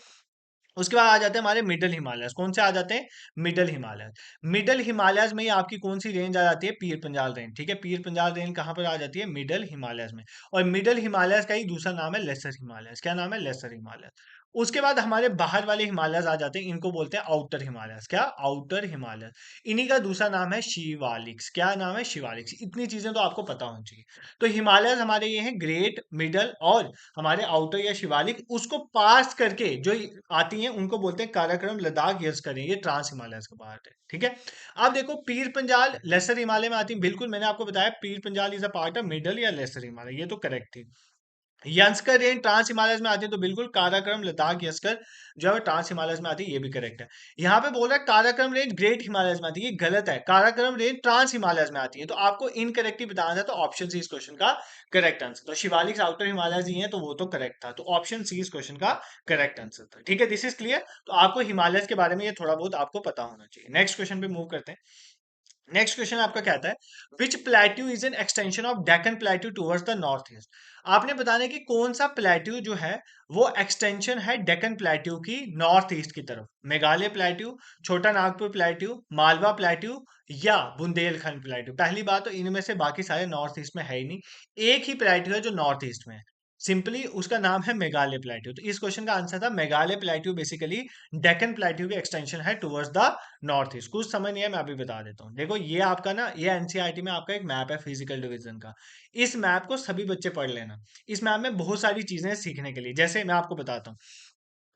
उसके बाद आ जाते हैं हमारे मिडल हिमालयस। कौन से आ जाते हैं, मिडल हिमालयस। मिडल हिमालयस में ही आपकी कौन सी रेंज आ जाती है, पीर पंजाल रेंज, ठीक है। पीर पंजाल रेंज कहाँ पर आ जाती है, मिडल हिमालयस में। और मिडल हिमालयस का ही दूसरा नाम है लेसर हिमालयस, क्या नाम है, लेसर हिमालयस। उसके बाद हमारे बाहर वाले हिमालयस आ जाते हैं, इनको बोलते हैं आउटर हिमालयस, क्या, आउटर हिमालयस। इन्हीं का दूसरा नाम है शिवालिक्स, क्या नाम है, शिवालिक्स। इतनी चीजें तो आपको पता होनी चाहिए। तो हिमालयस हमारे ये हैं ग्रेट, मिडल और हमारे आउटर या शिवालिक। उसको पास करके जो आती हैं उनको बोलते हैं काराकोरम, लद्दाख, यस्करी, ये ट्रांस हिमालयस का पार्ट है, ठीक है। अब देखो पीर पंजाल लेसर हिमालय में आती है, बिल्कुल मैंने आपको बताया Pir Panjal is a part of middle या लेसर हिमालय, ये तो करेक्ट थी। यस्कर रेंज ट्रांस हिमालयस में आती है, तो बिल्कुल काराकोरम, लद्दाख, यस्कर जो है ट्रांस हिमालयस में आती है, ये भी करेक्ट है। यहाँ पे बोल रहा है काराकोरम रेंज ग्रेट हिमालयस में आती है, ये गलत है। काराकोरम रेंज ट्रांस हिमालयस में आती है, तो आपको इनकरेक्ट ही बताना था, तो ऑप्शन सी इस क्वेश्चन का करेक्ट आंसर। तो शिवालिक आउटर हिमालयस ही है, तो वो तो करेक्ट था, तो ऑप्शन सी इस क्वेश्चन का करेक्ट आंसर था, ठीक है। This is clear. तो आपको हिमालयस के बारे में ये थोड़ा बहुत आपको पता होना चाहिए। नेक्स्ट क्वेश्चन पे मूव करते हैं। नेक्स्ट क्वेश्चन आपका कहता है which plateau is an extension of Deccan plateau towards the north east. आपने बताना है कि कौन सा प्लेट्यू जो है वो एक्सटेंशन है डेक्कन प्लेट्यू की नॉर्थ ईस्ट की तरफ। मेघालय प्लेट्यू, छोटा नागपुर प्लेट्यू, मालवा प्लेट्यू या बुंदेलखंड प्लेट्यू। पहली बात तो इनमें से बाकी सारे नॉर्थ ईस्ट में है ही नहीं, एक ही प्लेट्यू है जो नॉर्थ ईस्ट में है, सिंपली उसका नाम है मेघालय प्लेट्यू। तो इस क्वेश्चन का आंसर था Meghalaya plateau, basically Deccan plateau की एक्सटेंशन है टुवर्ड्स द नॉर्थ ईस्ट। कुछ समझ नहीं है, मैं अभी बता देता हूँ। देखो ये आपका ना, ये एनसीईआरटी में आपका एक मैप है फिजिकल डिवीजन का। इस मैप को सभी बच्चे पढ़ लेना। इस मैप में बहुत सारी चीजें हैं सीखने के लिए। जैसे मैं आपको बताता हूँ,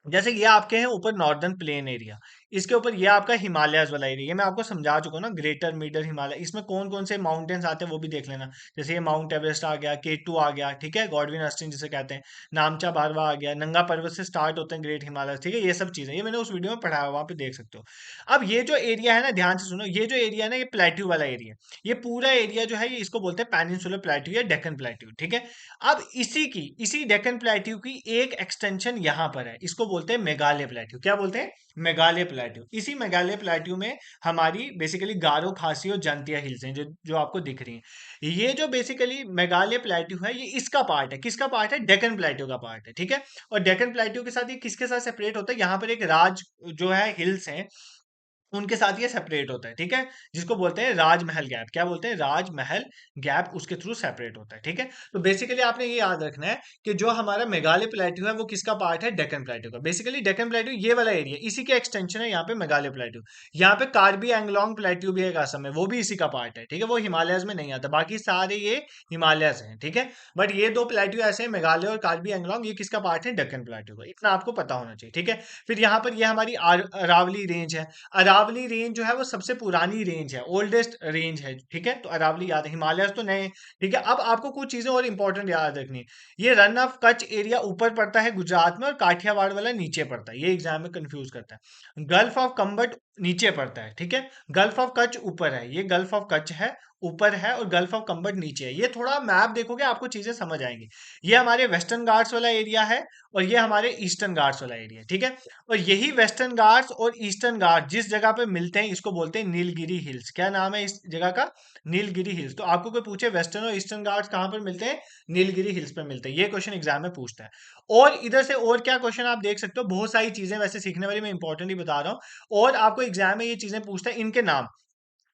जैसे ये आपके हैं ऊपर नॉर्दर्न प्लेन एरिया, इसके ऊपर ये आपका हिमालयस वाला एरिया, ये मैं आपको समझा चुका हूँ ना, ग्रेटर मिडल हिमालय। इसमें कौन कौन से माउंटेन्स आते हैं वो भी देख लेना। जैसे ये माउंट एवरेस्ट आ गया, K2 आ गया, ठीक है, गॉडविन ऑस्टिन जिसे कहते हैं, नामचा बारवा आ गया, नंगा पर्वत से स्टार्ट होते हैं ग्रेट हिमालय, ठीक है। ये सब चीजें ये मैंने उस वीडियो में पढ़ाया, वहां पे देख सकते हो। अब ये जो एरिया है ना, ध्यान से सुनो, ये जो एरिया है ना, ये प्लेट्यू वाला एरिया, ये पूरा एरिया जो है ये इसको बोलते हैं पेनिनसुलर प्लेट्यू या डेक्कन प्लेट्यू, ठीक है। अब इसी डेक्कन प्लेट्यू की एक एक्सटेंशन यहाँ पर है, इसको बोलते हैं मेघालय प्लेट्यू। क्या बोलते हैं, मेघालय प्लेट्यू। इसी मेघालय प्लेट्यू में हमारी बेसिकली गारो, खासी और जंतिया हिल्स हैं, जो आपको दिख रही हैं। ये जो बेसिकली मेघालय प्लेट्यू है, ये इसका पार्ट है, किसका पार्ट है, डेक्कन प्लेट्यू का पार्ट है, ठीक है। और डेक्कन प्लेट्यू के साथ ये किसके साथ सेपरेट होता है, यहाँ पर एक राज जो है हिल्स हैं, उनके साथ ये सेपरेट होता है, ठीक है। जिसको बोलते हैं राजमहल गैप, क्या बोलते हैं, राजमहल गैप, उसके थ्रू सेपरेट होता है, ठीक है। तो बेसिकली आपने ये याद रखना है कि जो हमारा मेघालय प्लेट्यू है वो किसका पार्ट है, डेक्कन प्लेट्यू का। बेसिकली डेक्कन प्लेट्यू ये वाला एरिया, इसी के एक्सटेंशन है यहाँ पे मेघालय प्लेट्यू। यहाँ पे कार्बी एंगलोंग प्लेट्यू भी है असम में, वो भी इसी का पार्ट है, ठीक है। वो हिमालयस में नहीं आता, बाकी सारे ये हिमालयस हैं, ठीक है। बट ये दो प्लेट्यू ऐसे हैं, मेघालय और कार्बी एंगलोंग, ये किसका पार्ट है, डेक्कन प्लेट्यू का। इतना आपको पता होना चाहिए, ठीक है। फिर यहाँ पर ये हमारी अरावली रेंज है। अरावली रेंज जो है वो सबसे पुरानी रेंज है, ओल्डेस्ट रेंज है, ठीक है। तो अरावली याद है, हिमालयस तो नए, ठीक है। अब आपको कुछ चीजें और इंपॉर्टेंट याद रखनी है। ये रन ऑफ कच्छ एरिया ऊपर पड़ता है गुजरात में, और काठियावाड़ वाला नीचे पड़ता है, ये एग्जाम में कंफ्यूज करता है। गल्फ ऑफ कम्बट नीचे पड़ता है, ठीक है। गल्फ ऑफ कच्छ ऊपर है, ये गल्फ ऑफ कच्छ है ऊपर है, और गल्फ ऑफ कम्बट नीचे है। ये थोड़ा मैप देखोगे आपको चीजें समझ आएंगी। ये हमारे वेस्टर्न घाट्स वाला एरिया है, और ये हमारे ईस्टर्न घाट्स वाला एरिया, ठीक है। और यही वेस्टर्न घाट्स और ईस्टर्न घाट जिस जगह पे मिलते हैं, इसको बोलते हैं नीलगिरी हिल्स। क्या नाम है इस जगह का, नीलगिरी हिल्स। तो आपको कोई पूछे वेस्टर्न और ईस्टर्न घाट्स कहाँ पर मिलते हैं, नीलगिरी हिल्स पे मिलते हैं, ये क्वेश्चन एग्जाम में पूछता है। और इधर से और क्या क्वेश्चन आप देख सकते हो, बहुत सारी चीजें वैसे सीखने वाली, मैं इंपॉर्टेंट ही बता रहा हूँ। और आपको एग्जाम में ये चीजें पूछता है, इनके नाम।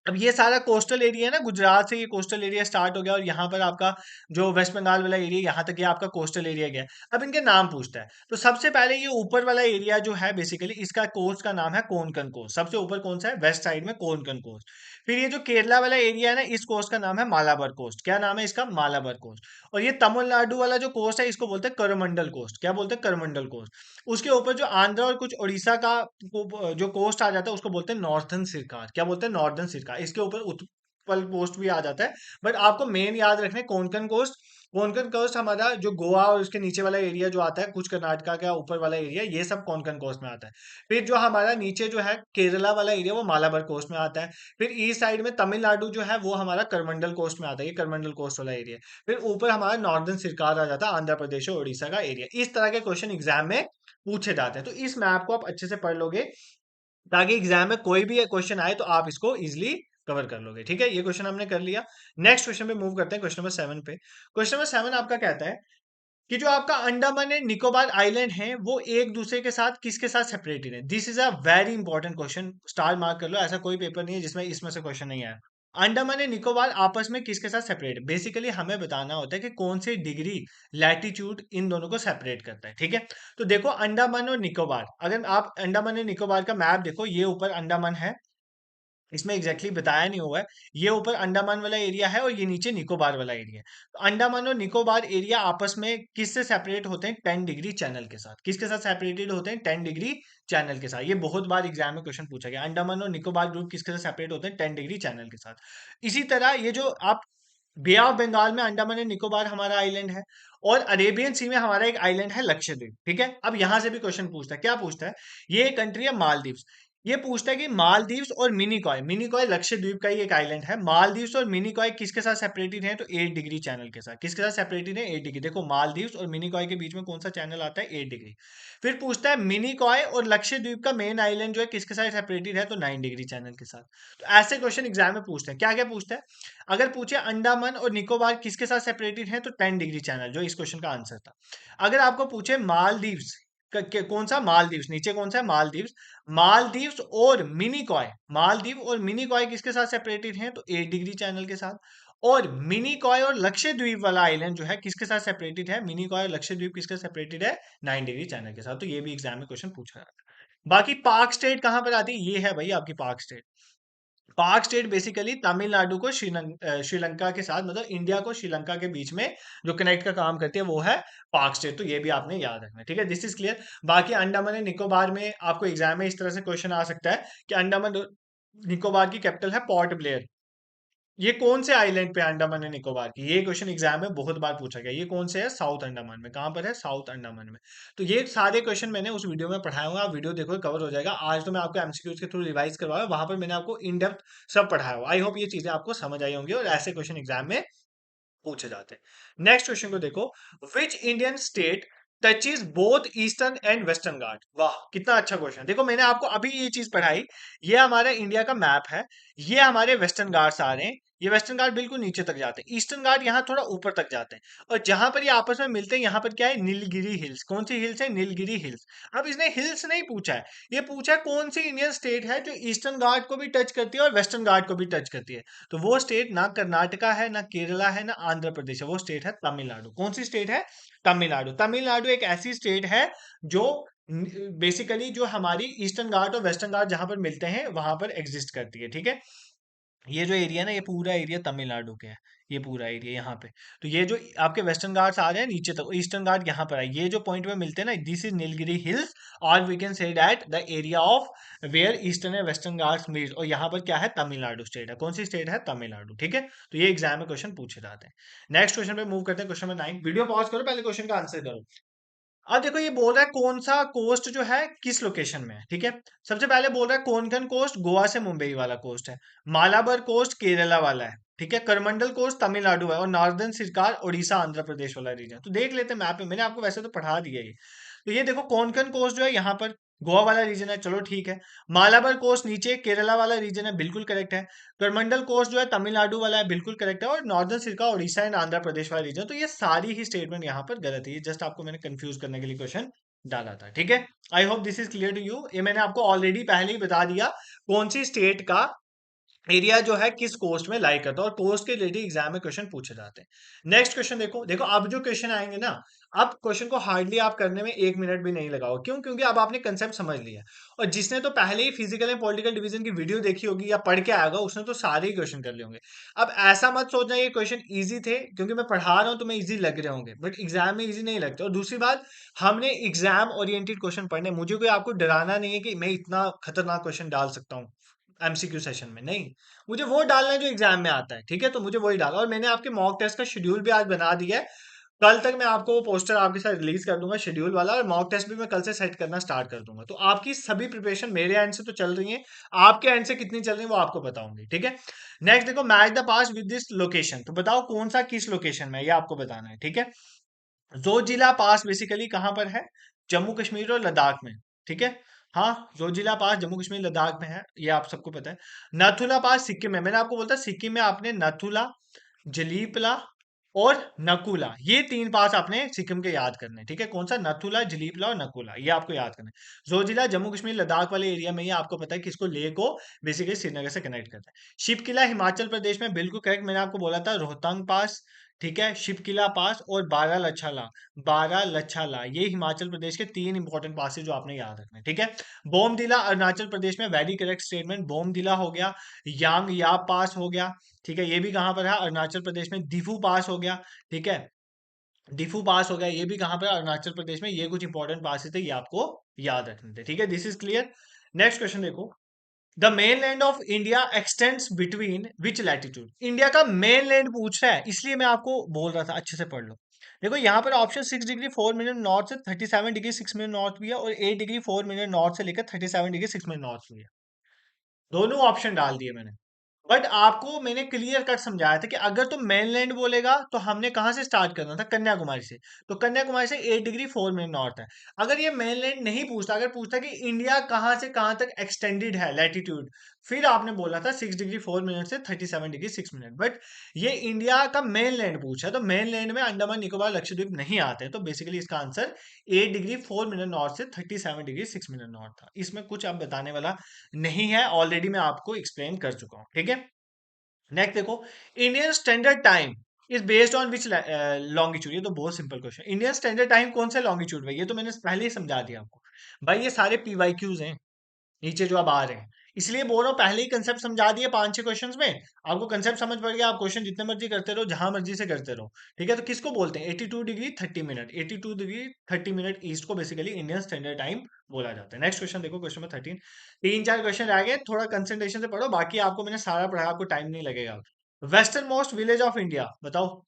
अब ये सारा कोस्टल एरिया है ना, गुजरात से ये कोस्टल एरिया स्टार्ट हो गया, और यहाँ पर आपका जो वेस्ट बंगाल वाला एरिया, यहाँ तक ये आपका कोस्टल एरिया गया। अब इनके नाम पूछता है, तो सबसे पहले ये ऊपर वाला एरिया जो है, बेसिकली इसका कोस्ट का नाम है कोंकण कोस्ट। सबसे ऊपर कौन सा है, वेस्ट साइड में कोंकण कोस्ट। फिर ये जो केरला वाला एरिया है ना, इस कोस्ट का नाम है मालाबार कोस्ट। क्या नाम है इसका, मालाबार कोस्ट। और ये तमिलनाडु वाला जो कोस्ट है, इसको बोलते हैं करमंडल कोस्ट। क्या बोलते हैं, करमंडल कोस्ट। उसके ऊपर जो आंध्र और कुछ उड़ीसा का जो कोस्ट आ जाता है, उसको बोलते हैं नॉर्थन सिरकार। क्या बोलते हैं, नॉर्दर्न सिरकार। इसके ऊपर उत्पल कोस्ट भी आ जाता है। बट आपको मेन याद रखना है कोंकण कोस्ट। कोंकण कोस्ट हमारा जो गोवा और उसके नीचे वाला एरिया जो आता है, कुछ कर्नाटका का ऊपर वाला एरिया, ये सब कोंकण कोस्ट में आता है। फिर जो हमारा नीचे जो है केरला वाला एरिया, वो मालाबार कोस्ट में आता है। फिर ईस्ट साइड में तमिलनाडु जो है वो हमारा करमंडल कोस्ट में आता है, ये करमंडल कोस्ट वाला एरिया। फिर ऊपर हमारा नॉर्दर्न सिरकार आ जाता है, आंध्र प्रदेश और उड़ीसा का एरिया। इस तरह के क्वेश्चन एग्जाम में पूछे जाते हैं, तो इस मैप को आप अच्छे से पढ़ लोगे, ताकि एग्जाम में कोई भी क्वेश्चन आए तो आप इसको इजिली कवर कर लोगे। ठीक है, ये क्वेश्चन हमने कर लिया। नेक्स्ट क्वेश्चन पे मूव करते हैं, क्वेश्चन नंबर 7 पे। क्वेश्चन नंबर 7 आपका कहता है कि जो आपका अंडमान एंड निकोबार आइलैंड है वो एक दूसरे के साथ किसके साथ सेपरेटेड है। This is a very important question, star mark कर लो, ऐसा कोई पेपर नहीं है जिसमें इसमें से क्वेश्चन नहीं आया। अंडमान एंड निकोबार आपस में किसके साथ सेपरेट है, बेसिकली हमें बताना होता है कि कौन सी डिग्री लैटिट्यूड इन दोनों को सेपरेट करता है। ठीक है, तो देखो अंडमान और निकोबार, अगर आप अंडमान और निकोबार का मैप देखो, ये ऊपर अंडमान है, इसमें एग्जैक्टली बताया नहीं हुआ है, ये ऊपर अंडमान वाला एरिया है और ये नीचे निकोबार वाला एरिया है। तो अंडमान और निकोबार एरिया आपस में किससे सेपरेट होते हैं, 10 डिग्री चैनल के साथ। किसके साथ सेपरेटेड होते हैं, 10 डिग्री चैनल के साथ। ये बहुत बार एग्जाम में क्वेश्चन पूछा गया, अंडमान और निकोबार ग्रुप किसके साथ सेपरेट होते हैं, 10 डिग्री चैनल के साथ। इसी तरह ये जो आप बे ऑफ बंगाल में अंडमान एंड निकोबार हमारा आइलैंड है, और अरेबियन सी में हमारा एक आइलैंड है लक्षद्वीप। ठीक है, अब यहां से भी क्वेश्चन पूछता है, क्या पूछता है, ये कंट्री है मालदीव्स। ये पूछता है कि मालदीव्स और मिनिकॉय, मिनिकॉय लक्षद्वीप का ही एक आइलैंड है, मालदीव्स और मिनिकॉय किसके साथ सेपरेटेड है, तो 8 डिग्री चैनल के साथ। किसके साथ सेपरेटेड है, 8 डिग्री। देखो मालदीव्स और मिनिकॉय के बीच में कौन सा चैनल आता है, 8 डिग्री। फिर पूछता है मिनिकॉय और लक्षद्वीप का मेन आइलैंड जो है किसके साथ सेपरेटेड है, तो 9 डिग्री चैनल के साथ। तो ऐसे क्वेश्चन एग्जाम में पूछते हैं। क्या क्या पूछता है, अगर पूछे अंडमान और निकोबार किसके साथ सेपरेटेड है, तो 10 डिग्री चैनल, जो इस क्वेश्चन का आंसर था। अगर आपको पूछे मालदीव्स कौन सा, मालदीव्स, नीचे कौन सा है, मालदीव्स, मालदीव्स और मिनिकॉय, मालदीव और मिनिकॉय किसके साथ सेपरेटेड हैं, तो 8 डिग्री चैनल के साथ। और मिनिकॉय और लक्षद्वीप वाला आइलैंड जो है किसके साथ सेपरेटेड है, मिनिकॉय और लक्षद्वीप किसके साथ सेपरेटेड है, 9 डिग्री चैनल के साथ। तो ये भी एग्जाम में क्वेश्चन पूछा जाता है। बाकी पाक स्टेट कहां पर आती है, ये है भाई आपकी पाक स्टेट। पाक स्टेट बेसिकली तमिलनाडु को श्रीलंका के साथ, मतलब इंडिया को श्रीलंका के बीच में जो कनेक्ट का काम करती है वो है पाक स्टेट। तो ये भी आपने याद रखना है। ठीक है, दिस इज क्लियर। बाकी अंडमान एंड निकोबार में आपको एग्जाम में इस तरह से क्वेश्चन आ सकता है कि अंडमान निकोबार की कैपिटल है पोर्ट ब्लेयर। ये कौन से आइलैंड पे है अंडमान एंड निकोबार की, ये क्वेश्चन एग्जाम में बहुत बार पूछा गया। ये कौन से है, साउथ अंडमान में। कहां पर है, साउथ अंडमान में। तो ये सारे क्वेश्चन मैंने उस वीडियो में पढ़ाया हुआ, आप वीडियो देखो कवर हो जाएगा। आज तो मैं आपको एमसीक्यूज के थ्रू रिवाइज करवाया, वहां पर मैंने आपको इन डेप्थ सब पढ़ाया हुआ। आई होप ये चीजें आपको समझ आई होंगी और ऐसे क्वेश्चन एग्जाम में पूछे जाते हैं। नेक्स्ट क्वेश्चन को देखो, which Indian state touches both eastern and western ghat. वाह, कितना अच्छा क्वेश्चन। देखो मैंने आपको अभी ये चीज पढ़ाई, ये हमारा इंडिया का मैप है, ये हमारे वेस्टर्न घाट्स आ रहे हैं, ये वेस्टर्न घाट बिल्कुल नीचे तक जाते हैं, ईस्टर्न घाट यहाँ थोड़ा ऊपर तक जाते हैं, और जहां पर ये आपस में मिलते हैं यहाँ पर क्या है, नीलगिरी हिल्स। कौन सी हिल्स है, नीलगिरी हिल्स। अब इसने हिल्स नहीं पूछा है, ये पूछा है कौन सी इंडियन स्टेट है जो ईस्टर्न घाट को भी टच करती है और वेस्टर्न घाट को भी टच करती है। तो वो स्टेट ना कर्नाटका है, ना केरला है, ना आंध्र प्रदेश है, वो स्टेट है तमिलनाडु। कौन सी स्टेट है, तमिलनाडु। तमिलनाडु एक ऐसी स्टेट है जो बेसिकली जो हमारी ईस्टर्न घाट और वेस्टर्न घाट जहां पर मिलते हैं वहां पर एग्जिस्ट करती है। ठीक है, ये जो एरिया ना, ये पूरा एरिया तमिलनाडु के है, ये पूरा एरिया यहाँ पे। तो ये जो आपके वेस्टर्न घाट्स आ रहे हैं नीचे तक, ईस्टर्न घाट यहाँ पर है, ये जो पॉइंट में मिलते हैं ना, दिस इज नीलगिरी हिल्स, और we can say that the area of where eastern and western Ghats meet. और यहाँ पर क्या है, तमिलनाडु स्टेट है। कौन सी स्टेट है, तमिलनाडु। ठीक है, तो ये एग्जाम में क्वेश्चन पूछे जाते हैं। नेक्स्ट क्वेश्चन पे मूव करते हैं, क्वेश्चन नंबर 9। वीडियो पॉज करो, पहले क्वेश्चन का आंसर करो। अब देखो ये बोल रहा है कौन सा कोस्ट जो है किस लोकेशन में है। ठीक है, सबसे पहले बोल रहा है कोंकण कोस्ट गोवा से मुंबई वाला कोस्ट है, मालाबार कोस्ट केरला वाला है, ठीक है, करमंडल कोस्ट तमिलनाडु है, और नॉर्दर्न सरकार उड़ीसा आंध्र प्रदेश वाला रीजन। तो देख लेते हैं मैप में, मैंने आपको वैसे तो पढ़ा दिया ये। तो ये देखो कोंकण कोस्ट जो है यहाँ पर गोवा वाला रीजन है, चलो ठीक है। मालाबार कोस्ट नीचे केरला वाला रीजन है, बिल्कुल करेक्ट है। करमंडल कोस्ट जो है तमिलनाडु वाला है, बिल्कुल करेक्ट है। और नॉर्दर्न सिरका उड़ीसा एंड आंध्र प्रदेश वाला रीजन। तो ये सारी ही स्टेटमेंट यहाँ पर गलत है, ये जस्ट आपको मैंने कंफ्यूज करने के लिए क्वेश्चन डाला था। ठीक है, I hope this is clear to you. ये मैंने आपको ऑलरेडी पहले ही बता दिया कौन सी स्टेट का एरिया जो है किस कोस्ट में लाई करता है, और कोस्ट के रिलेटेड एग्जाम में क्वेश्चन पूछे जाते हैं। नेक्स्ट क्वेश्चन देखो, देखो अब जो क्वेश्चन आएंगे ना, अब क्वेश्चन को हार्डली आप करने में 1 मिनट भी नहीं लगाओ। क्यों, क्योंकि अब आपने कंसेप्ट समझ लिया। और जिसने तो पहले ही फिजिकल एंड पॉलिटिकल डिवीजन की वीडियो देखी होगी या पढ़ के आएगा, उसने तो सारे ही क्वेश्चन कर लिए होंगे। अब ऐसा मत सोचना ये क्वेश्चन इजी थे क्योंकि मैं पढ़ा रहा हूँ तुम्हें इजी लग रहे होंगे, बट एग्जाम में इजी नहीं लगते। और दूसरी बात, हमने एग्जाम ओरिएंटेड क्वेश्चन पढ़ने, मुझे कोई आपको डराना नहीं है कि मैं इतना खतरनाक क्वेश्चन डाल सकता हूँ एमसीक्यू सेशन में, नहीं। मुझे वो डालना है जो एग्जाम में आता है। ठीक है, तो मुझे वही डाला, और मैंने आपके मॉक टेस्ट का शेड्यूल भी आज बना दिया है। कल तक मैं आपको वो पोस्टर आपके साथ रिलीज कर दूंगा शेड्यूल वाला, और मॉक टेस्ट भी मैं कल से सेट करना स्टार्ट कर दूंगा। तो आपकी सभी प्रिपरेशन मेरे एंड से तो चल रही है, आपके एंड से कितनी चल रही है वो आपको बताऊंगी। ठीक है, नेक्स्ट देखो, match the pass with this location. तो बताओ कौन सा किस लोकेशन में है, ये आपको बताना है। ठीक है, जोजिला पास बेसिकली कहां पर है, जम्मू कश्मीर और लद्दाख में। ठीक है, हाँ, जोजिला पास जम्मू कश्मीर लद्दाख में है, ये आप सबको पता है। नथुला पास सिक्किम में, मैंने आपको बोलता सिक्किम में आपने नथुला, जलीपला और नकुला, ये तीन पास आपने सिक्किम के याद करने हैं, ठीक है। कौन सा? नथुला, जलीपला और नकुला, ये आपको याद करना है। जोजिला जम्मू कश्मीर लद्दाख वाले एरिया में, ये आपको पता है किसको, लेह को बेसिकली श्रीनगर से कनेक्ट करता है। शिव किला हिमाचल प्रदेश में, बिल्कुल करेक्ट, मैंने आपको बोला था रोहतांग पास, ठीक है, शिव किला पास और बारालाछाला, ये हिमाचल प्रदेश के तीन इंपॉर्टेंट पास है जो आपने याद रखना है, ठीक है। बोमदिला अरुणाचल प्रदेश में, वेरी करेक्ट स्टेटमेंट, बोमदिला हो गया। यांग याप पास हो गया, ठीक है, ये भी कहां पर है? अरुणाचल प्रदेश में। दिफू पास हो गया, ठीक है, दिफू पास हो गया, ये भी कहां पर है? अरुणाचल प्रदेश में। ये कुछ इंपॉर्टेंट पास थे, ये आपको याद रखने थे, ठीक है। This is clear. Next question देखो, the main land of India extends between which latitude. India का मेन लैंड पूछ रहा है, इसलिए मैं आपको बोल रहा था अच्छे से पढ़ लो। देखो यहाँ पर ऑप्शन 6 डिग्री 4 मिनट नॉर्थ से 37 डिग्री 6 मिनट नॉर्थ भी है, और 8 डिग्री 4 मिनट नॉर्थ से लेकर 37 डिग्री 6 मिनट नॉर्थ भी है। दोनों ऑप्शन डाल दिए मैंने। बट आपको मैंने क्लियर कट समझाया था कि अगर तुम मेनलैंड बोलेगा तो हमने कहां से स्टार्ट करना था? कन्याकुमारी से। तो कन्याकुमारी से 8 डिग्री 4 मिनट नॉर्थ है। अगर ये मेनलैंड नहीं पूछता, अगर पूछता कि इंडिया कहां से कहां तक एक्सटेंडेड है लैटिट्यूड, फिर आपने बोला था 6 डिग्री 4 मिनट से 37 डिग्री 6 मिनट। बट ये इंडिया का मेनलैंड पूछा है, तो मेनलैंड में अंडमान निकोबार लक्षद्वीप नहीं आते हैं, तो बेसिकली इसका आंसर 8 डिग्री 4 मिनट नॉर्थ से 37 डिग्री 6 मिनट नॉर्थ था। इसमें कुछ अब बताने वाला नहीं है, ऑलरेडी मैं आपको एक्सप्लेन कर चुका हूं, ठीक है। नेक्स्ट देखो, Indian standard time is based on which longitude. ये तो बहुत simple question, Indian standard time कौन से लॉन्गिट्यूड में? ये तो मैंने पहले ही समझा दिया आपको। भाई ये सारे पीवाईक्यूज हैं नीचे जो अब आ रहे हैं, इसलिए बोल रहा हूँ, पहले ही कंसेप्ट समझा दिए 5-6 क्वेश्चंस में। आपको कंसेप्ट समझ पड़ गया, आप क्वेश्चन जितने मर्जी करते रहो, जहां मर्जी से करते रहो, ठीक है। तो किसको बोलते हैं? 82 degree 30 minute, 82 degree 30 minute east को बेसिकली इंडियन स्टैंडर्ड टाइम बोला जाता है। नेक्स्ट क्वेश्चन देखो, क्वेश्चन नंबर 13। 3-4 क्वेश्चन रह गए, थोड़ा कंसंट्रेशन से पढ़ो, बाकी आपको मैंने सारा पढ़ाया, आपको टाइम नहीं लगेगा। Western most village of India बताओ।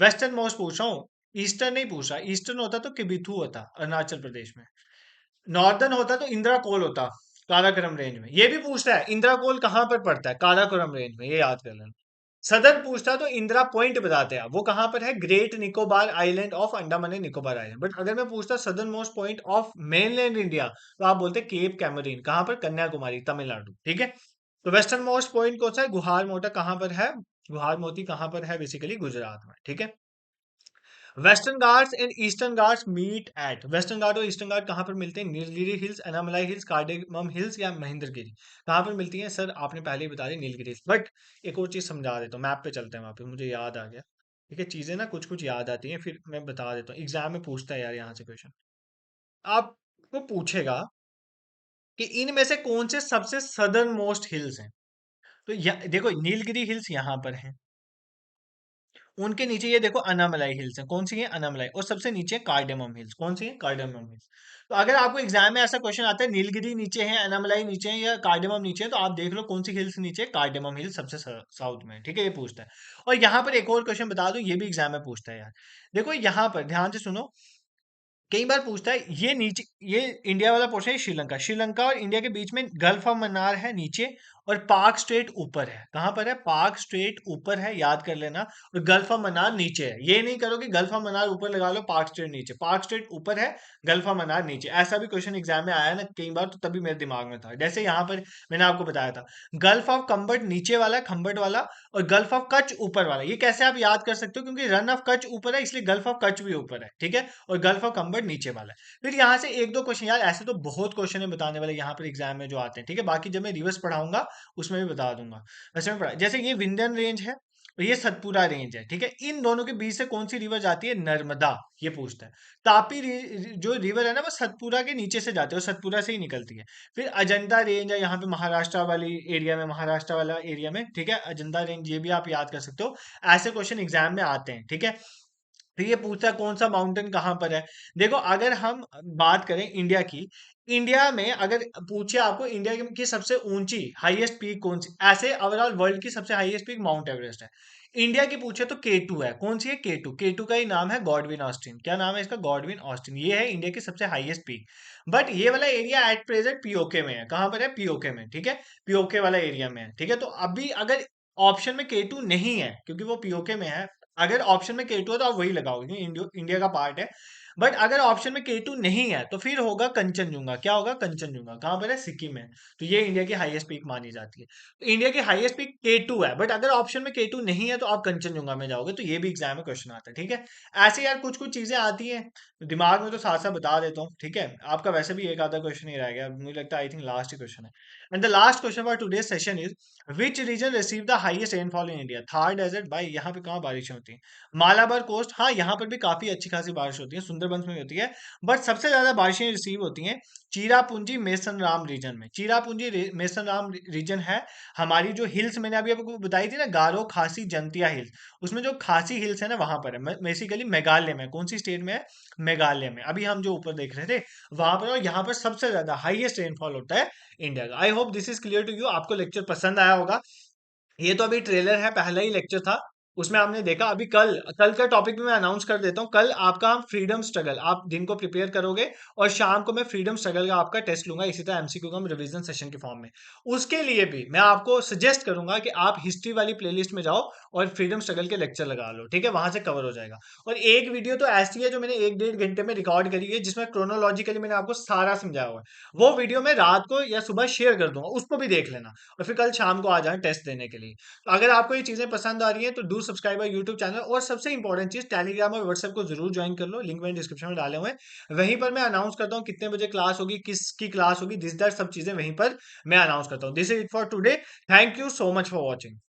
वेस्टर्न मोस्ट पूछ रहा हूँ, ईस्टर्न नहीं पूछ रहा। ईस्टर्न होता तो किबिथू होता अरुणाचल प्रदेश में। नॉर्दर्न होता तो इंदिरा कोल होता काराकोरम रेंज में। ये भी पूछता है इंदिरा कोल कहाँ पर पड़ता है? काराकोरम रेंज में, ये याद कर लेना। सदर्न पूछता तो इंदिरा पॉइंट बताते हैं, वो कहाँ पर है? Great Nicobar island of Andaman and Nicobar island. But अगर मैं पूछता southern most point of mainland India, तो आप बोलते केप कैमरीन, कहाँ पर? कन्याकुमारी, तमिलनाडु, ठीक है। तो वेस्टर्न मोस्ट पॉइंट कौन सा है? गुहार मोटा कहाँ पर है? गुहार मोती कहाँ पर है? बेसिकली गुजरात में, ठीक है। Western ghats and eastern ghats meet at, western ghat और ईस्टर्न घाट कहाँ पर मिलते हैं? Nilgiri hills, Anamalai hills, cardamom hills या महेंद्रगिरी, कहाँ पर मिलती हैं? सर आपने पहले ही बता दी नीलगिरी हिल्स। बट एक और चीज समझा देता हूँ, मैप पे चलते हैं, वहां पे मुझे याद आ गया, ठीक है। चीजें ना कुछ कुछ याद आती हैं, फिर मैं बता देता हूँ, एग्जाम में पूछता है यार यहाँ से क्वेश्चन। आपको पूछेगा कि इनमें से कौन से सबसे सदर्न मोस्ट हिल्स हैं। तो देखो नीलगिरी हिल्स यहाँ पर है, उनके नीचे ये देखो अनामलाई हिल्स है। कौन सी है? अनामलाई। और सबसे नीचे कार्डेमम हिल्स। कौन सी है? Cardamom hills. तो अगर आपको एग्जाम में ऐसा क्वेश्चन आता है नीलगिरी नीचे है, अनामलाई नीचे है या कार्डेमम नीचे है, तो आप देख लो कौन सी हिल्स नीचे है। कार्डेमम हिल्स सबसे साउथ में है, ठीक है, ये पूछता है। और यहाँ पर एक और क्वेश्चन बता दूं, ये भी एग्जाम में पूछता है यार। देखो यहाँ पर ध्यान से सुनो, कई बार पूछता है, ये नीचे, ये इंडिया वाला पोर्शन है, श्रीलंका, श्रीलंका और इंडिया के बीच में गल्फ ऑफ मन्नार है नीचे, और पाक स्ट्रेट ऊपर है। कहां पर है? पाक स्ट्रेट ऊपर है, याद कर लेना। और गल्फ ऑफ मन्नार नीचे है। ये नहीं करो कि गल्फ ऑफ मन्नार ऊपर लगा लो, पाक स्ट्रेट नीचे। पाक स्ट्रेट ऊपर है, गल्फ ऑफ मन्नार नीचे। ऐसा भी क्वेश्चन एग्जाम में आया ना कई बार, तो तभी मेरे दिमाग में था। जैसे यहाँ पर मैंने आपको बताया था, गल्फ ऑफ कंबट नीचे वाला है, खम्बट वाला, और गल्फ ऑफ कच्छ ऊपर वाला। ये कैसे आप याद कर सकते हो? क्योंकि रन ऑफ कच्छ ऊपर है, इसलिए गल्फ ऑफ कच्छ भी ऊपर है, ठीक है। और गल्फ ऑफ कंबट नीचे वाला है। फिर यहाँ से एक दो क्वेश्चन, यार ऐसे तो बहुत क्वेश्चन है बताने वाले यहाँ पर एग्जाम में जो आते हैं, ठीक है। बाकी जब मैं रिवर्स पढ़ाऊंगा उसमें भी बता दूंगा। वैसे में पढ़ा, जैसे ये विंध्यन रेंज है और ये सतपुरा रेंज है, ठीक है। इन दोनों के बीच से कौन सी रिवर जाती है? नर्मदा, ये पूछता है। तापी जो रिवर है ना, वो सतपुरा के नीचे से जाती है और सतपुरा से ही निकलती है। फिर अजंता रेंज है यहाँ पे महाराष्ट्र वाली एरिया में, महाराष्ट्र वाला एरिया में, ठीक है, अजंता रेंज, ये भी आप याद कर सकते हो। ऐसे क्वेश्चन एग्जाम में आते हैं, ठीक है। फिर ये पूछता है कौन सा माउंटेन कहाँ पर है। देखो अगर हम बात करें इंडिया की, इंडिया में अगर पूछे आपको इंडिया की सबसे ऊंची हाईएस्ट पीक कौन सी, ऐसे ओवरऑल वर्ल्ड की सबसे हाईएस्ट पीक माउंट एवरेस्ट है। इंडिया की पूछे तो K2 है। कौन सी है? K2। K2 का ही नाम है गॉडविन ऑस्टिन। क्या नाम है इसका? Godwin Austen. ये है इंडिया की सबसे हाईएस्ट पीक। बट ये वाला एरिया एट प्रेजेंट पीओके में है। कहां पर है? पीओके में, ठीक है। पीओके वाला एरिया में है, ठीक है। तो अभी अगर ऑप्शन में K2 नहीं है, क्योंकि वो पीओके में है, अगर ऑप्शन में K2 है तो आप वही लगाओगे, क्योंकि इंडिया का पार्ट है। बट अगर ऑप्शन में K2 नहीं है तो फिर होगा कंचनजुंगा। क्या होगा? कंचनजुंगा। कहाँ पर है? सिक्किम में। तो ये इंडिया की हाईएस्ट पीक मानी जाती है। तो इंडिया की हाईएस्ट पीक K2 है, बट अगर ऑप्शन में K2 नहीं है तो आप कंचनजुंगा में जाओगे। तो ये भी एग्जाम में क्वेश्चन आता है, ठीक है। ऐसे यार कुछ कुछ चीजें आती हैं दिमाग में, तो साथ साथ बता देता हूँ, ठीक है। आपका वैसे भी एक आधा क्वेश्चन ही रह गया, मुझे लगता है आई थिंक लास्ट ही क्वेश्चन है। And the last question for today session is which region receive the highest rainfall in India? Thar desert भाई, यहाँ पे कहाँ बारिशें होती हैं? मालाबार कोस्ट, हाँ यहाँ पर भी काफी अच्छी खासी बारिश होती है, सुंदरबंस में भी होती है। बट सबसे ज्यादा बारिशें रिसीव होती हैं चीरापूंजी मेसनराम रीजन में। मेसनराम रीजन है हमारी जो हिल्स मैंने अभी आपको बताई थी ना, गारो खासी जंतिया हिल्स, उसमें जो खासी हिल्स है ना वहां पर है, बेसिकली मेघालय में। कौन सी स्टेट में है? मेघालय में। अभी हम जो ऊपर देख रहे थे वहां पर, और यहाँ पर सबसे ज्यादा हाईएस्ट रेनफॉल होता है इंडिया का। I hope this is clear to you. आपको लेक्चर पसंद आया होगा। ये तो अभी ट्रेलर है, पहला ही लेक्चर था, उसमें आपने देखा। अभी कल कल का टॉपिक भी मैं अनाउंस कर देता हूँ। कल आपका फ्रीडम स्ट्रगल, आप दिन को प्रिपेयर करोगे और शाम को मैं फ्रीडम स्ट्रगल का आपका टेस्ट लूंगा, इसी तरह एमसीक्यू का हम रिवीजन सेशन के फॉर्म में। उसके लिए भी मैं आपको सजेस्ट करूंगा कि आप हिस्ट्री वाली प्लेलिस्ट में जाओ और फ्रीडम स्ट्रगल के लेक्चर लगा लो, ठीक है, वहां से कवर हो जाएगा। और एक वीडियो तो ऐसी है जो मैंने 1 1.5 घंटे में रिकॉर्ड करी है, जिसमें क्रोनोलॉजिकली मैंने आपको सारा समझाया हुआ है। वो वीडियो मैं रात को या सुबह शेयर कर दूंगा, उसको भी देख लेना, और फिर कल शाम को आ जाए टेस्ट देने के लिए। तो अगर आपको ये चीजें पसंद आ रही हैं तो do subscribe our YouTube channel, और सबसे इंपॉर्टेंट चीज टेलीग्राम और व्हाट्सएप को जरूर ज्वाइन कर लो, लिंक मैंने डिस्क्रिप्शन में डाले हुए हैं। वहीं पर मैं अनाउंस करता हूँ कितने बजे क्लास होगी, किसकी क्लास होगी, दिस दैट सब चीजें वहीं पर मैं अनाउंस करता हूँ। This is it for today. Thank you so much for watching.